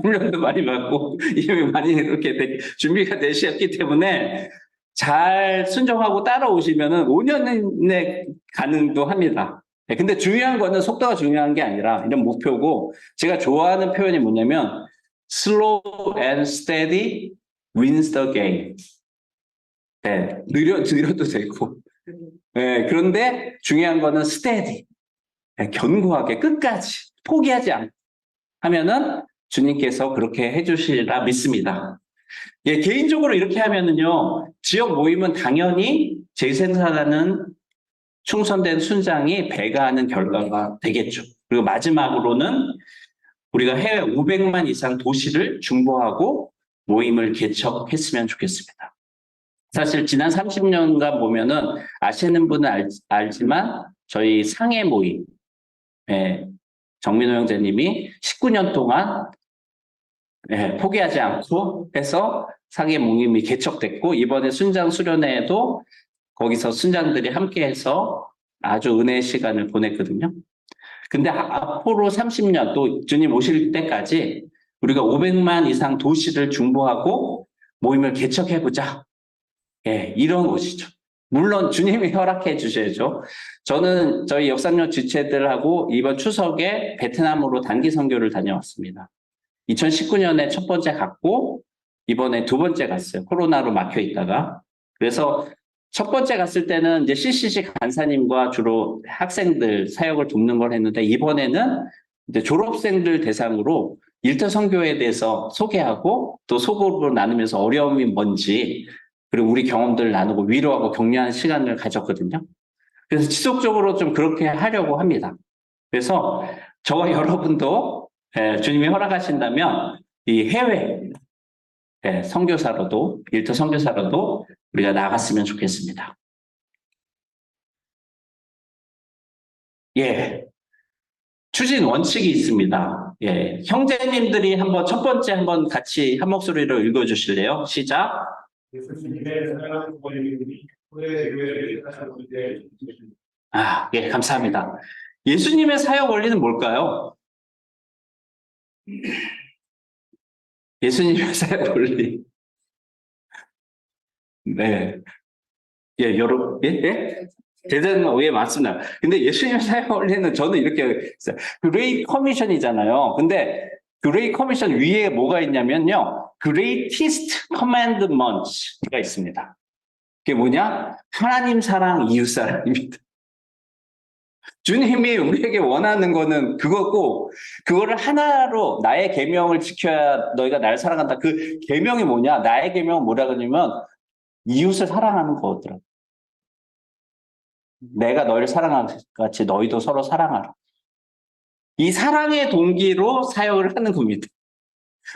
훈련도 많이 받고 이미 많이 이렇게 준비가 되셨기 때문에 잘 순종하고 따라오시면은 5년 내 가능도 합니다. 근데 중요한 거는 속도가 중요한 게 아니라 이런 목표고 제가 좋아하는 표현이 뭐냐면 slow and steady wins the game. 네, 느려도 되고. 네, 그런데 중요한 거는 steady. 네, 견고하게 끝까지 포기하지 않고 하면은 주님께서 그렇게 해주시리라 믿습니다. 예, 개인적으로 이렇게 하면은요, 지역 모임은 당연히 재생산하는 충성된 순장이 배가하는 결과가 되겠죠. 그리고 마지막으로는 우리가 해외 500만 이상 도시를 중보하고 모임을 개척했으면 좋겠습니다. 사실 지난 30년간 보면은 아시는 분은 알지만 저희 상해 모임, 정민호 형제님이 19년 동안 포기하지 않고 해서 상해 모임이 개척됐고 이번에 순장 수련회에도 거기서 순장들이 함께해서 아주 은혜의 시간을 보냈거든요. 근데 앞으로 30년 또 주님 오실 때까지 우리가 500만 이상 도시를 중보하고 모임을 개척해보자. 이런 것이죠. 물론 주님이 허락해 주셔야죠. 저는 저희 역삼역 지체들하고 이번 추석에 베트남으로 단기 선교를 다녀왔습니다. 2019년에 첫 번째 갔고 이번에 두 번째 갔어요. 코로나로 막혀 있다가. 그래서 첫 번째 갔을 때는 이제 CCC 간사님과 주로 학생들 사역을 돕는 걸 했는데 이번에는 이제 졸업생들 대상으로 일터 선교에 대해서 소개하고 또 소그룹으로 나누면서 어려움이 뭔지 그리고 우리 경험들을 나누고 위로하고 격려하는 시간을 가졌거든요. 그래서 지속적으로 좀 그렇게 하려고 합니다. 그래서 저와 여러분도 주님이 허락하신다면 이 해외 선교사로도 일터 선교사로도 우리가 나갔으면 좋겠습니다. 추진 원칙이 있습니다. 형제님들이 첫 번째 한번 같이 한 목소리로 읽어주실래요? 시작. 예수님의 사랑하는 권위님이 후대 교회를 사랑할 때 감사합니다. 예수님의 사역 원리는 뭘까요? 예수님의 사역 원리. 네. 여러분, 제자는 오해 많습니다. 근데 예수님 사역 원리는 저는 이렇게 했어요. 그레이 커미션이잖아요. 근데 그레이 커미션 위에 뭐가 있냐면요. Greatest Commandments가 있습니다. 그게 뭐냐? 하나님 사랑, 이웃 사랑입니다. 주님이 우리에게 원하는 거는 그거고, 그거를 하나로 나의 계명을 지켜야 너희가 나를 사랑한다. 그 계명이 뭐냐? 나의 계명은 뭐라 그러냐면 이웃을 사랑하는 거더라고요. 내가 너희를 사랑하는 것 같이 너희도 서로 사랑하라. 이 사랑의 동기로 사역을 하는 겁니다.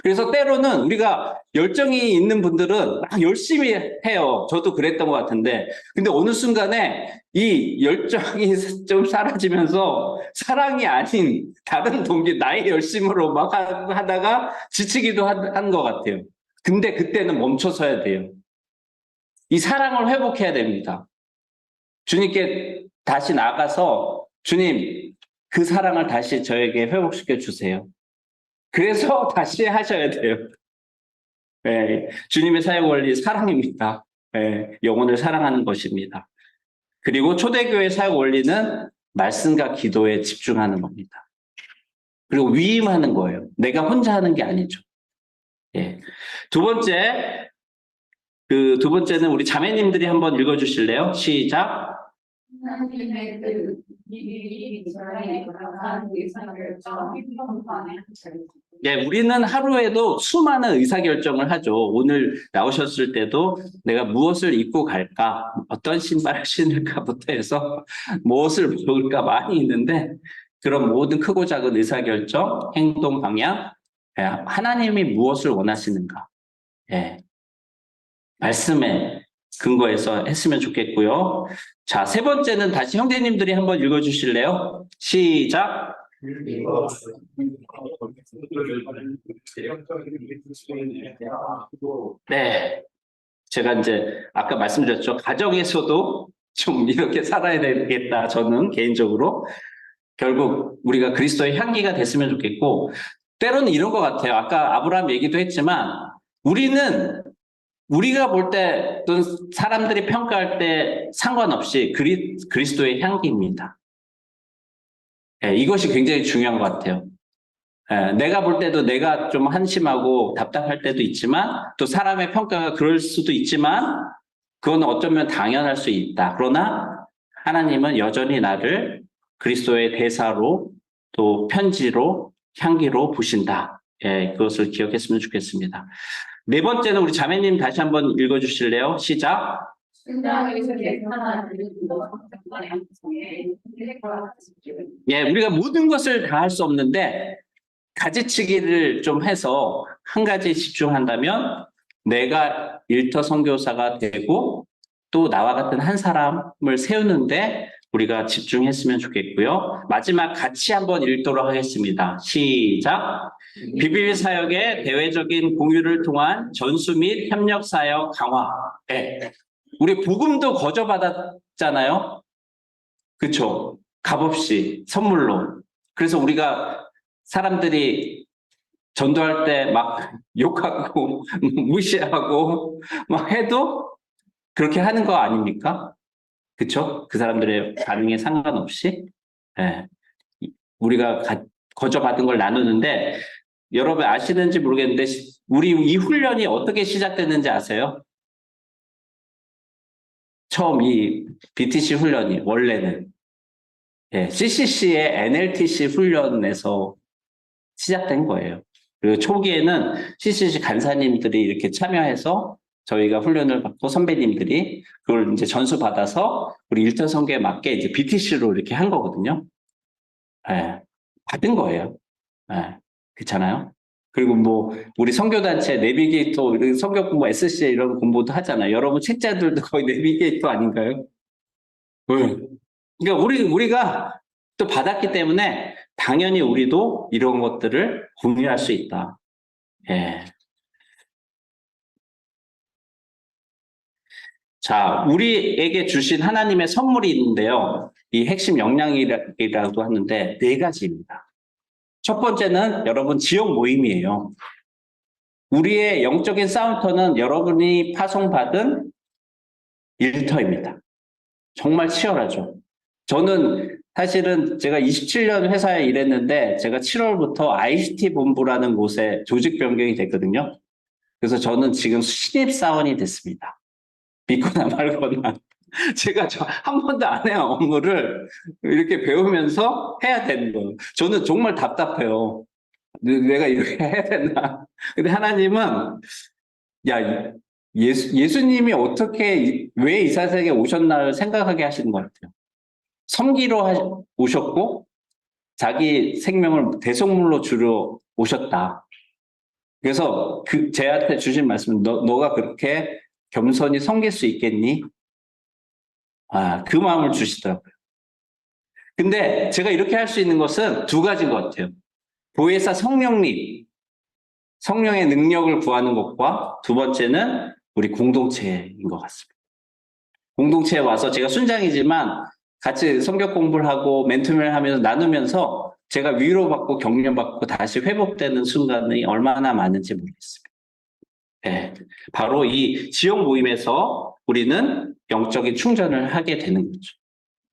그래서 때로는 우리가 열정이 있는 분들은 막 열심히 해요. 저도 그랬던 것 같은데. 근데 어느 순간에 이 열정이 좀 사라지면서 사랑이 아닌 다른 동기, 나의 열심으로 막 하다가 지치기도 한 것 같아요. 근데 그때는 멈춰서야 돼요. 이 사랑을 회복해야 됩니다. 주님께 다시 나가서 주님, 그 사랑을 다시 저에게 회복시켜 주세요. 그래서 다시 하셔야 돼요. 네, 주님의 사역 원리 사랑입니다. 네, 영혼을 사랑하는 것입니다. 그리고 초대교회 사역 원리는 말씀과 기도에 집중하는 겁니다. 그리고 위임하는 거예요. 내가 혼자 하는 게 아니죠. 예. 두 번째는 우리 자매님들이 한번 읽어주실래요? 시작. 하나님의 그 일이 이스라엘에 걸어간 의사결정이 평판에 네, 우리는 하루에도 수많은 의사결정을 하죠. 오늘 나오셨을 때도 내가 무엇을 입고 갈까, 어떤 신발을 신을까부터 해서 무엇을 먹을까 많이 있는데 그런 모든 크고 작은 의사결정, 행동 방향, 하나님이 무엇을 원하시는가, 말씀에 근거해서 했으면 좋겠고요. 자, 세 번째는 다시 형제님들이 한번 읽어주실래요? 시작. 네. 제가 이제 아까 말씀드렸죠. 가정에서도 좀 이렇게 살아야 되겠다. 저는 개인적으로. 결국 우리가 그리스도의 향기가 됐으면 좋겠고, 때로는 이런 것 같아요. 아까 아브라함 얘기도 했지만, 우리가 볼 때 또는 사람들이 평가할 때 상관없이 그리스도의 향기입니다. 이것이 굉장히 중요한 것 같아요. 내가 볼 때도 내가 좀 한심하고 답답할 때도 있지만 또 사람의 평가가 그럴 수도 있지만 그건 어쩌면 당연할 수 있다. 그러나 하나님은 여전히 나를 그리스도의 대사로 또 편지로 향기로 부신다. 그것을 기억했으면 좋겠습니다. 네 번째는 우리 자매님 다시 한번 읽어주실래요? 시작. 우리가 모든 것을 다 할 수 없는데 가지치기를 좀 해서 한 가지에 집중한다면 내가 일터 선교사가 되고 또 나와 같은 한 사람을 세우는데 우리가 집중했으면 좋겠고요. 마지막 같이 한번 읽도록 하겠습니다. 시작. 비빌 사역의 대외적인 공유를 통한 전수 및 협력 사역 강화. 우리 복음도 거저받았잖아요. 그렇죠? 값없이 선물로. 그래서 우리가 사람들이 전도할 때 막 욕하고 무시하고 막 해도 그렇게 하는 거 아닙니까? 그렇죠? 그 사람들의 반응에 상관없이 우리가 거저받은 걸 나누는데 여러분 아시는지 모르겠는데 우리 이 훈련이 어떻게 시작됐는지 아세요? 처음 이 BTC 훈련이 원래는 CCC의 NLTC 훈련에서 시작된 거예요. 그리고 초기에는 CCC 간사님들이 이렇게 참여해서 저희가 훈련을 받고 선배님들이 그걸 이제 전수 받아서 우리 일터 선교에 맞게 이제 BTC로 이렇게 한 거거든요. 받은 거예요. 그렇잖아요. 그리고 뭐 우리 선교단체 내비게이터, 선교 공부 SCA 이런 공부도 하잖아요. 여러분 책자들도 거의 내비게이터 아닌가요? 그러니까 우리가 또 받았기 때문에 당연히 우리도 이런 것들을 공유할 수 있다. 자, 우리에게 주신 하나님의 선물이 있는데요. 이 핵심 역량이라고 하는데 4가지입니다. 첫 번째는 여러분 지역 모임이에요. 우리의 영적인 사운터는 여러분이 파송받은 일터입니다. 정말 치열하죠. 저는 사실은 제가 27년 회사에 일했는데 제가 7월부터 ICT 본부라는 곳에 조직 변경이 됐거든요. 그래서 저는 지금 신입사원이 됐습니다. 믿거나 말거나. 제가 한 번도 안 해요. 업무를 이렇게 배우면서 해야 되는 거예요. 저는 정말 답답해요. 내가 이렇게 해야 되나. 근데 하나님은, 야, 예수님이 어떻게, 왜 이 세상에 오셨나를 생각하게 하시는 것 같아요. 섬기러 오셨고, 자기 생명을 대속물로 주러 오셨다. 그래서 제한테 주신 말씀은 너가 그렇게 겸손히 섬길 수 있겠니? 그 마음을 주시더라고요. 근데 제가 이렇게 할 수 있는 것은 두 가지인 것 같아요. 보혜사 성령님, 성령의 능력을 구하는 것과 두 번째는 우리 공동체인 것 같습니다. 공동체에 와서 제가 순장이지만 같이 성경 공부를 하고 멘토링을 하면서 나누면서 제가 위로받고 격려받고 다시 회복되는 순간이 얼마나 많은지 모르겠습니다. 네, 바로 이 지역 모임에서 우리는 영적인 충전을 하게 되는 거죠.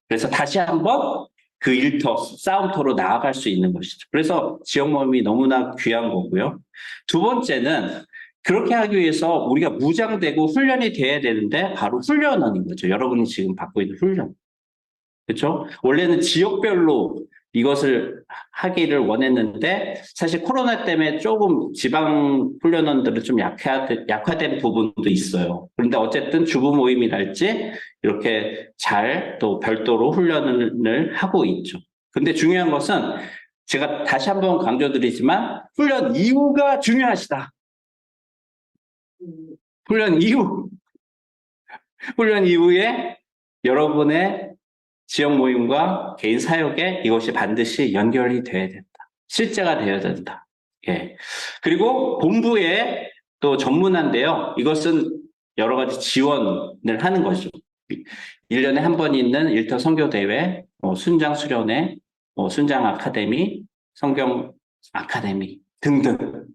그래서 다시 한번 그 일터, 싸움터로 나아갈 수 있는 것이죠. 그래서 지역 모임이 너무나 귀한 거고요. 두 번째는 그렇게 하기 위해서 우리가 무장되고 훈련이 돼야 되는데 바로 훈련원인 거죠. 여러분이 지금 받고 있는 훈련. 그렇죠? 원래는 지역별로 이것을 하기를 원했는데 사실 코로나 때문에 조금 지방 훈련원들은 좀 약화된 부분도 있어요. 그런데 어쨌든 주부 모임이랄지 이렇게 잘 또 별도로 훈련을 하고 있죠. 근데 중요한 것은 제가 다시 한번 강조드리지만 훈련 이후가 중요하시다. 훈련 이후. 훈련 이후에 여러분의 지역 모임과 개인 사역에 이것이 반드시 연결이 돼야 된다. 실제가 되어야 된다. 예. 그리고 본부에 또 전문화인데요. 이것은 여러 가지 지원을 하는 거죠. 1년에 한 번 있는 일터 선교대회, 순장 수련회, 순장 아카데미, 성경 아카데미 등등.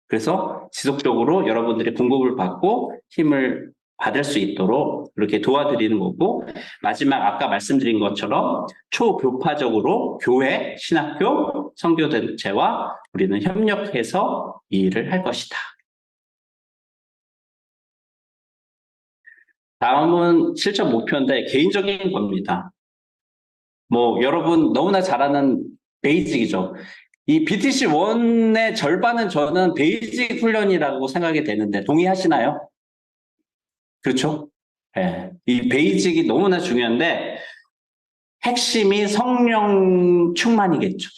그래서 지속적으로 여러분들이 공급을 받고 힘을 받을 수 있도록 이렇게 도와드리는 거고, 마지막 아까 말씀드린 것처럼 초교파적으로 교회, 신학교, 선교단체와 우리는 협력해서 이 일을 할 것이다. 다음은 실천 목표인데 개인적인 겁니다. 여러분 너무나 잘 아는 베이직이죠. 이 BTC1의 절반은 저는 베이직 훈련이라고 생각이 되는데 동의하시나요? 그렇죠? 네. 이 베이직이 너무나 중요한데 핵심이 성령 충만이겠죠.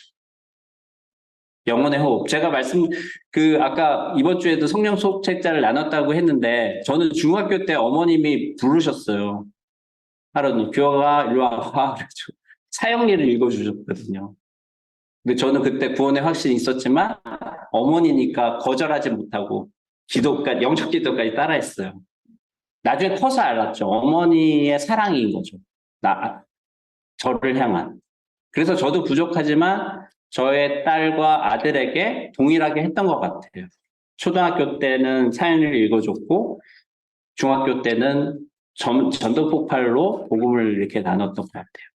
영혼의 호흡. 제가 아까 이번 주에도 성령 소책자를 나눴다고 했는데 저는 중학교 때 어머님이 부르셨어요. 하루는 교가 일로 와봐. 사형리를 읽어주셨거든요. 근데 저는 그때 구원의 확신이 있었지만 어머니니까 거절하지 못하고 기도까지, 영적 기도까지 따라했어요. 나중에 커서 알았죠. 어머니의 사랑인 거죠. 저를 향한. 그래서 저도 부족하지만 저의 딸과 아들에게 동일하게 했던 것 같아요. 초등학교 때는 사연을 읽어줬고 중학교 때는 전도 폭발로 복음을 이렇게 나눴던 것 같아요.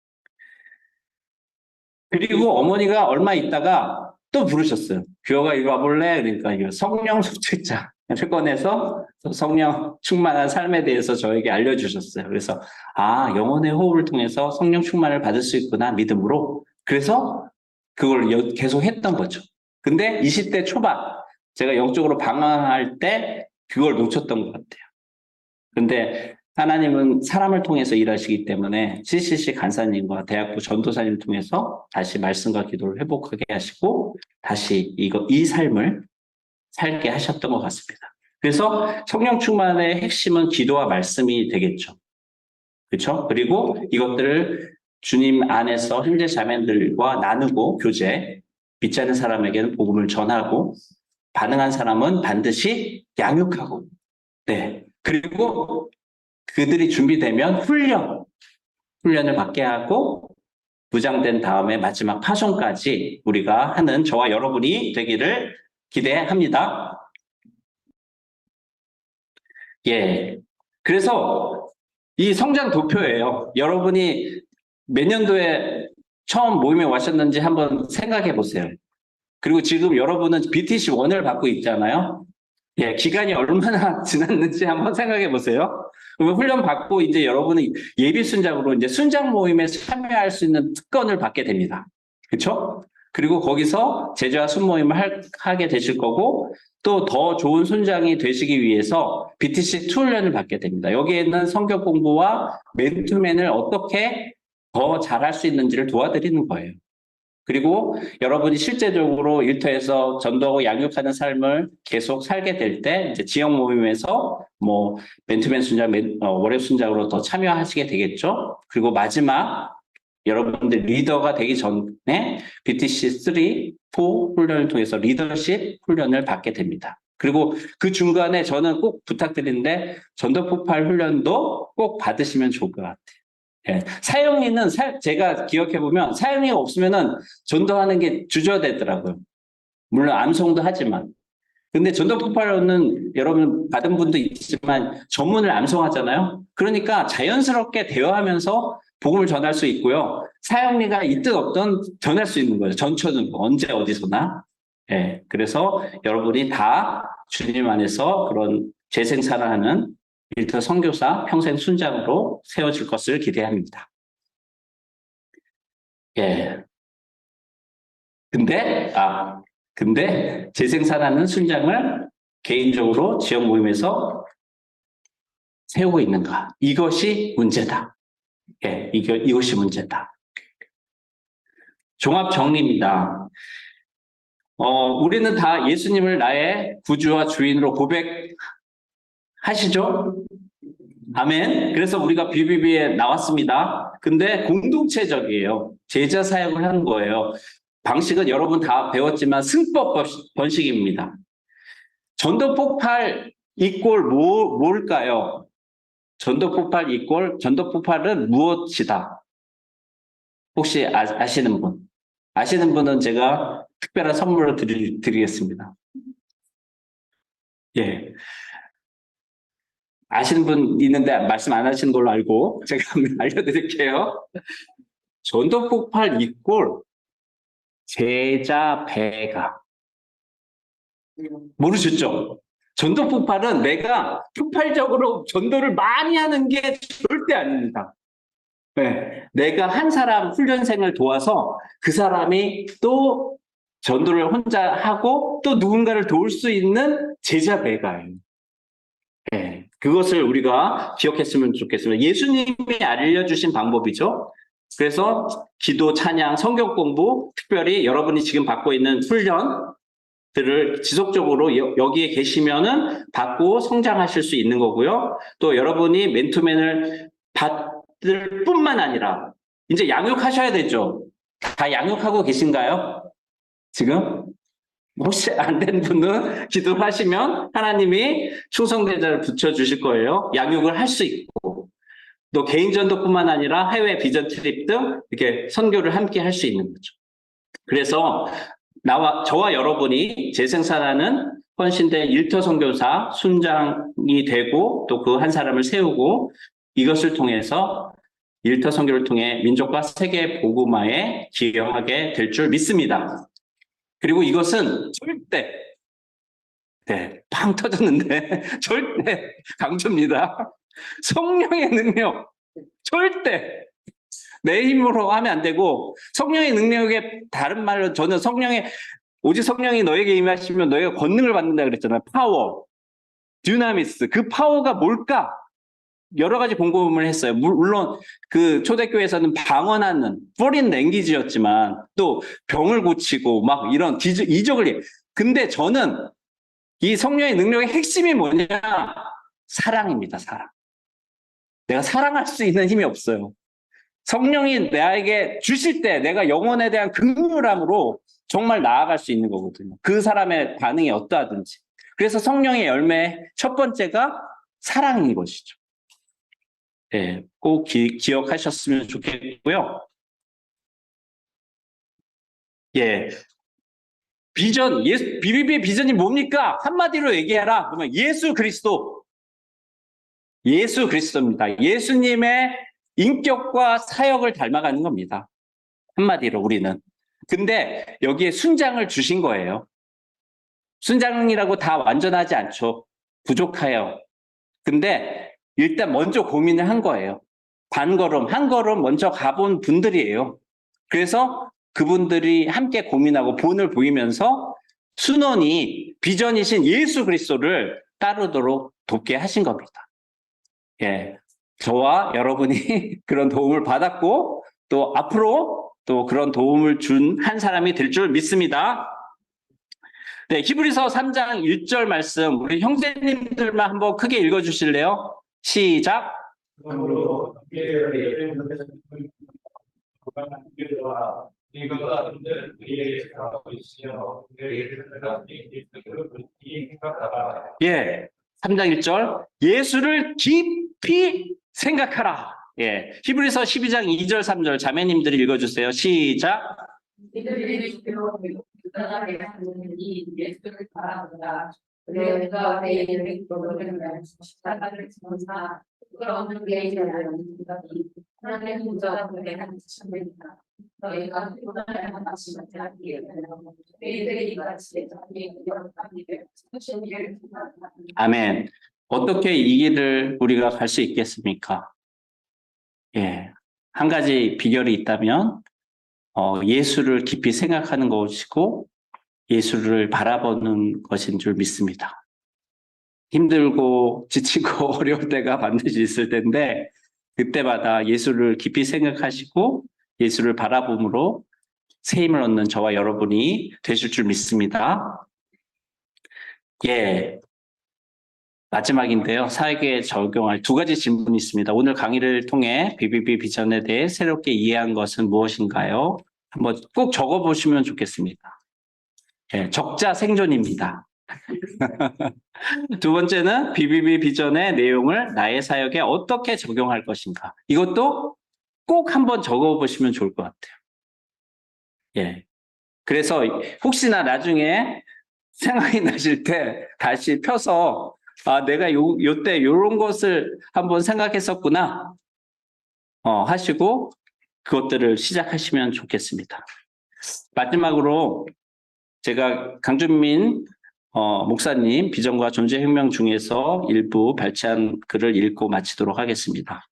그리고 어머니가 얼마 있다가 또 부르셨어요. 규어가 이거 와볼래? 그러니까 이거 성령 소책자를 꺼내서 성령 충만한 삶에 대해서 저에게 알려주셨어요. 그래서 영혼의 호흡을 통해서 성령 충만을 받을 수 있구나 믿음으로. 그래서 그걸 계속 했던 거죠. 근데 20대 초반 제가 영적으로 방황할 때 그걸 놓쳤던 것 같아요. 근데 하나님은 사람을 통해서 일하시기 때문에 CCC 간사님과 대학부 전도사님을 통해서 다시 말씀과 기도를 회복하게 하시고 다시 이 삶을 살게 하셨던 것 같습니다. 그래서 성령 충만의 핵심은 기도와 말씀이 되겠죠. 그렇죠? 그리고 이것들을 주님 안에서 형제 자매들과 나누고 교제, 믿지 않는 사람에게는 복음을 전하고 반응한 사람은 반드시 양육하고 네. 그리고 그들이 준비되면 훈련을 받게 하고 무장된 다음에 마지막 파송까지 우리가 하는 저와 여러분이 되기를 기대합니다. 예. 그래서 이 성장 도표예요. 여러분이 몇 년도에 처음 모임에 와셨는지 한번 생각해 보세요. 그리고 지금 여러분은 BTC 1을 받고 있잖아요. 예, 기간이 얼마나 지났는지 한번 생각해 보세요. 그러면 훈련 받고 이제 여러분은 예비 순장으로 이제 순장 모임에 참여할 수 있는 특권을 받게 됩니다. 그렇죠? 그리고 거기서 제자와 순모임을 하게 되실 거고 또 더 좋은 순장이 되시기 위해서 BTC2 훈련을 받게 됩니다. 여기에는 성경 공부와 맨투맨을 어떻게 더 잘할 수 있는지를 도와드리는 거예요. 그리고 여러분이 실제적으로 일터에서 전도하고 양육하는 삶을 계속 살게 될 때 이제 지역 모임에서 뭐 맨투맨 순장, 월요 순장으로 더 참여하시게 되겠죠. 그리고 마지막 여러분들 리더가 되기 전에 BTC 3, 4 훈련을 통해서 리더십 훈련을 받게 됩니다. 그리고 그 중간에 저는 꼭 부탁드리는데 전도폭발 훈련도 꼭 받으시면 좋을 것 같아요. 예. 사형리는 제가 기억해보면 사형리가 없으면은 전도하는 게 주저되더라고요. 물론 암송도 하지만. 근데 전도폭발은 여러분 받은 분도 있지만 전문을 암송하잖아요. 그러니까 자연스럽게 대화하면서 복음을 전할 수 있고요. 사형리가 있든 없든 전할 수 있는 거예요. 전처는 언제 어디서나. 예. 그래서 여러분이 다 주님 안에서 그런 재생산하는 일터 선교사 평생 순장으로 세워질 것을 기대합니다. 예. 근데 재생산하는 순장을 개인적으로 지역 모임에서 세우고 있는가? 이것이 문제다. 예, 이것이 문제다. 종합 정리입니다. 우리는 다 예수님을 나의 구주와 주인으로 고백하시죠? 아멘. 그래서 우리가 BBB에 나왔습니다. 근데 공동체적이에요. 제자 사역을 하는 거예요. 방식은 여러분 다 배웠지만 승법 번식입니다. 전도폭발 이꼴 뭘까요? 전도폭발은 무엇이다? 혹시 아시는 분? 아시는 분은 제가 특별한 선물을 드리겠습니다. 예. 아시는 분 있는데 말씀 안 하시는 걸로 알고 제가 알려드릴게요. 전도폭발 이꼴 제자 배가. 모르셨죠? 전도폭발은 내가 폭발적으로 전도를 많이 하는 게 절대 아닙니다. 네, 내가 한 사람 훈련생을 도와서 그 사람이 또 전도를 혼자 하고 또 누군가를 도울 수 있는 제자 배가예요. 네, 그것을 우리가 기억했으면 좋겠습니다. 예수님이 알려주신 방법이죠. 그래서 기도, 찬양, 성경 공부, 특별히 여러분이 지금 받고 있는 훈련들을 지속적으로 여기에 계시면은 받고 성장하실 수 있는 거고요. 또 여러분이 맨투맨을 받을 뿐만 아니라 이제 양육하셔야 되죠. 다 양육하고 계신가요? 지금? 혹시 안 된 분은 기도하시면 하나님이 충성대자를 붙여주실 거예요. 양육을 할 수 있고 또 개인 전도뿐만 아니라 해외 비전 트립 등 이렇게 선교를 함께 할 수 있는 거죠. 그래서 저와 여러분이 재생산하는 헌신된 일터 선교사 순장이 되고 또 그 한 사람을 세우고 이것을 통해서 일터 선교를 통해 민족과 세계 복음화에 기여하게 될 줄 믿습니다. 그리고 이것은 절대, 네, 팡 터졌는데 절대 강조입니다. 성령의 능력, 절대 내 힘으로 하면 안 되고 성령의 능력에 다른 말로 저는 오직 성령이 너에게 임하시면 너희가 권능을 받는다 그랬잖아요. 파워, 듀나미스. 그 파워가 뭘까? 여러 가지 공부를 했어요. 물론 그 초대교회에서는 방언하는 포린 랭귀지였지만 또 병을 고치고 막 이런 이적을 해. 근데 저는 이 성령의 능력의 핵심이 뭐냐? 사랑입니다. 사랑. 내가 사랑할 수 있는 힘이 없어요. 성령이 나에게 주실 때 내가 영혼에 대한 긍휼함으로 정말 나아갈 수 있는 거거든요. 그 사람의 반응이 어떠하든지. 그래서 성령의 열매 첫 번째가 사랑인 것이죠. 예, 꼭 기억하셨으면 좋겠고요. 예, BBB의 비전이 뭡니까? 한마디로 얘기해라. 그러면 예수 그리스도. 예수 그리스도입니다. 예수님의 인격과 사역을 닮아가는 겁니다. 한마디로 우리는. 근데 여기에 순장을 주신 거예요. 순장이라고 다 완전하지 않죠. 부족해요. 근데 일단 먼저 고민을 한 거예요. 반걸음, 한 걸음 먼저 가본 분들이에요. 그래서 그분들이 함께 고민하고 본을 보이면서 순원이 비전이신 예수 그리스도를 따르도록 돕게 하신 겁니다. 예, 저와 여러분이 그런 도움을 받았고 또 앞으로 또 그런 도움을 준 한 사람이 될 줄 믿습니다. 네, 히브리서 3장 1절 말씀 우리 형제님들만 한번 크게 읽어주실래요? 시작. 그러므로 이것과 이에게 가고 있으며 이 생각하라. 예, 3장 1절 예수를 깊이 생각하라. 예, 히브리서 12장 2절 3절 자매님들이 읽어주세요. 시작. 이들이 주로 유다에 하는 이 예수를 바라보라. 그가 내 이름을 부르는 십자가를 지면서 부끄러운 게이라는 생각이 하나님의 문자가 보내는 것입니다. 너희가 하나님을 같이 만나기에 너희들이 같이 자기의 영광을 주신 일을 아멘. 어떻게 이 길을 우리가 갈 수 있겠습니까? 예, 한 가지 비결이 있다면 예수를 깊이 생각하는 것이고 예수를 바라보는 것인 줄 믿습니다. 힘들고 지치고 어려울 때가 반드시 있을 텐데 그때마다 예수를 깊이 생각하시고 예수를 바라봄으로 새 힘을 얻는 저와 여러분이 되실 줄 믿습니다. 예, 마지막인데요. 사회계에 적용할 두 가지 질문이 있습니다. 오늘 강의를 통해 BBB 비전에 대해 새롭게 이해한 것은 무엇인가요? 한번 꼭 적어보시면 좋겠습니다. 예, 적자 생존입니다. 두 번째는 BBB 비전의 내용을 나의 사역에 어떻게 적용할 것인가. 이것도 꼭 한번 적어보시면 좋을 것 같아요. 예. 그래서 혹시나 나중에 생각이 나실 때 다시 펴서 내가 요때 요런 것을 한번 생각했었구나. 하시고 그것들을 시작하시면 좋겠습니다. 마지막으로 제가 강준민 목사님 비전과 존재혁명 중에서 일부 발췌한 글을 읽고 마치도록 하겠습니다.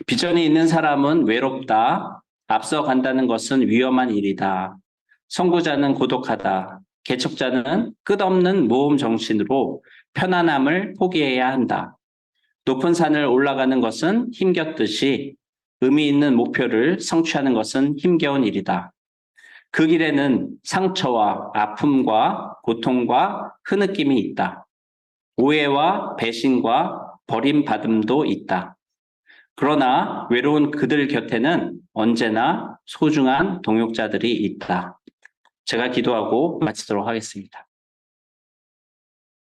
비전이 있는 사람은 외롭다. 앞서간다는 것은 위험한 일이다. 선구자는 고독하다. 개척자는 끝없는 모험 정신으로 편안함을 포기해야 한다. 높은 산을 올라가는 것은 힘겹듯이 의미 있는 목표를 성취하는 것은 힘겨운 일이다. 그 길에는 상처와 아픔과 고통과 흐느낌이 있다. 오해와 배신과 버림받음도 있다. 그러나 외로운 그들 곁에는 언제나 소중한 동역자들이 있다. 제가 기도하고 마치도록 하겠습니다.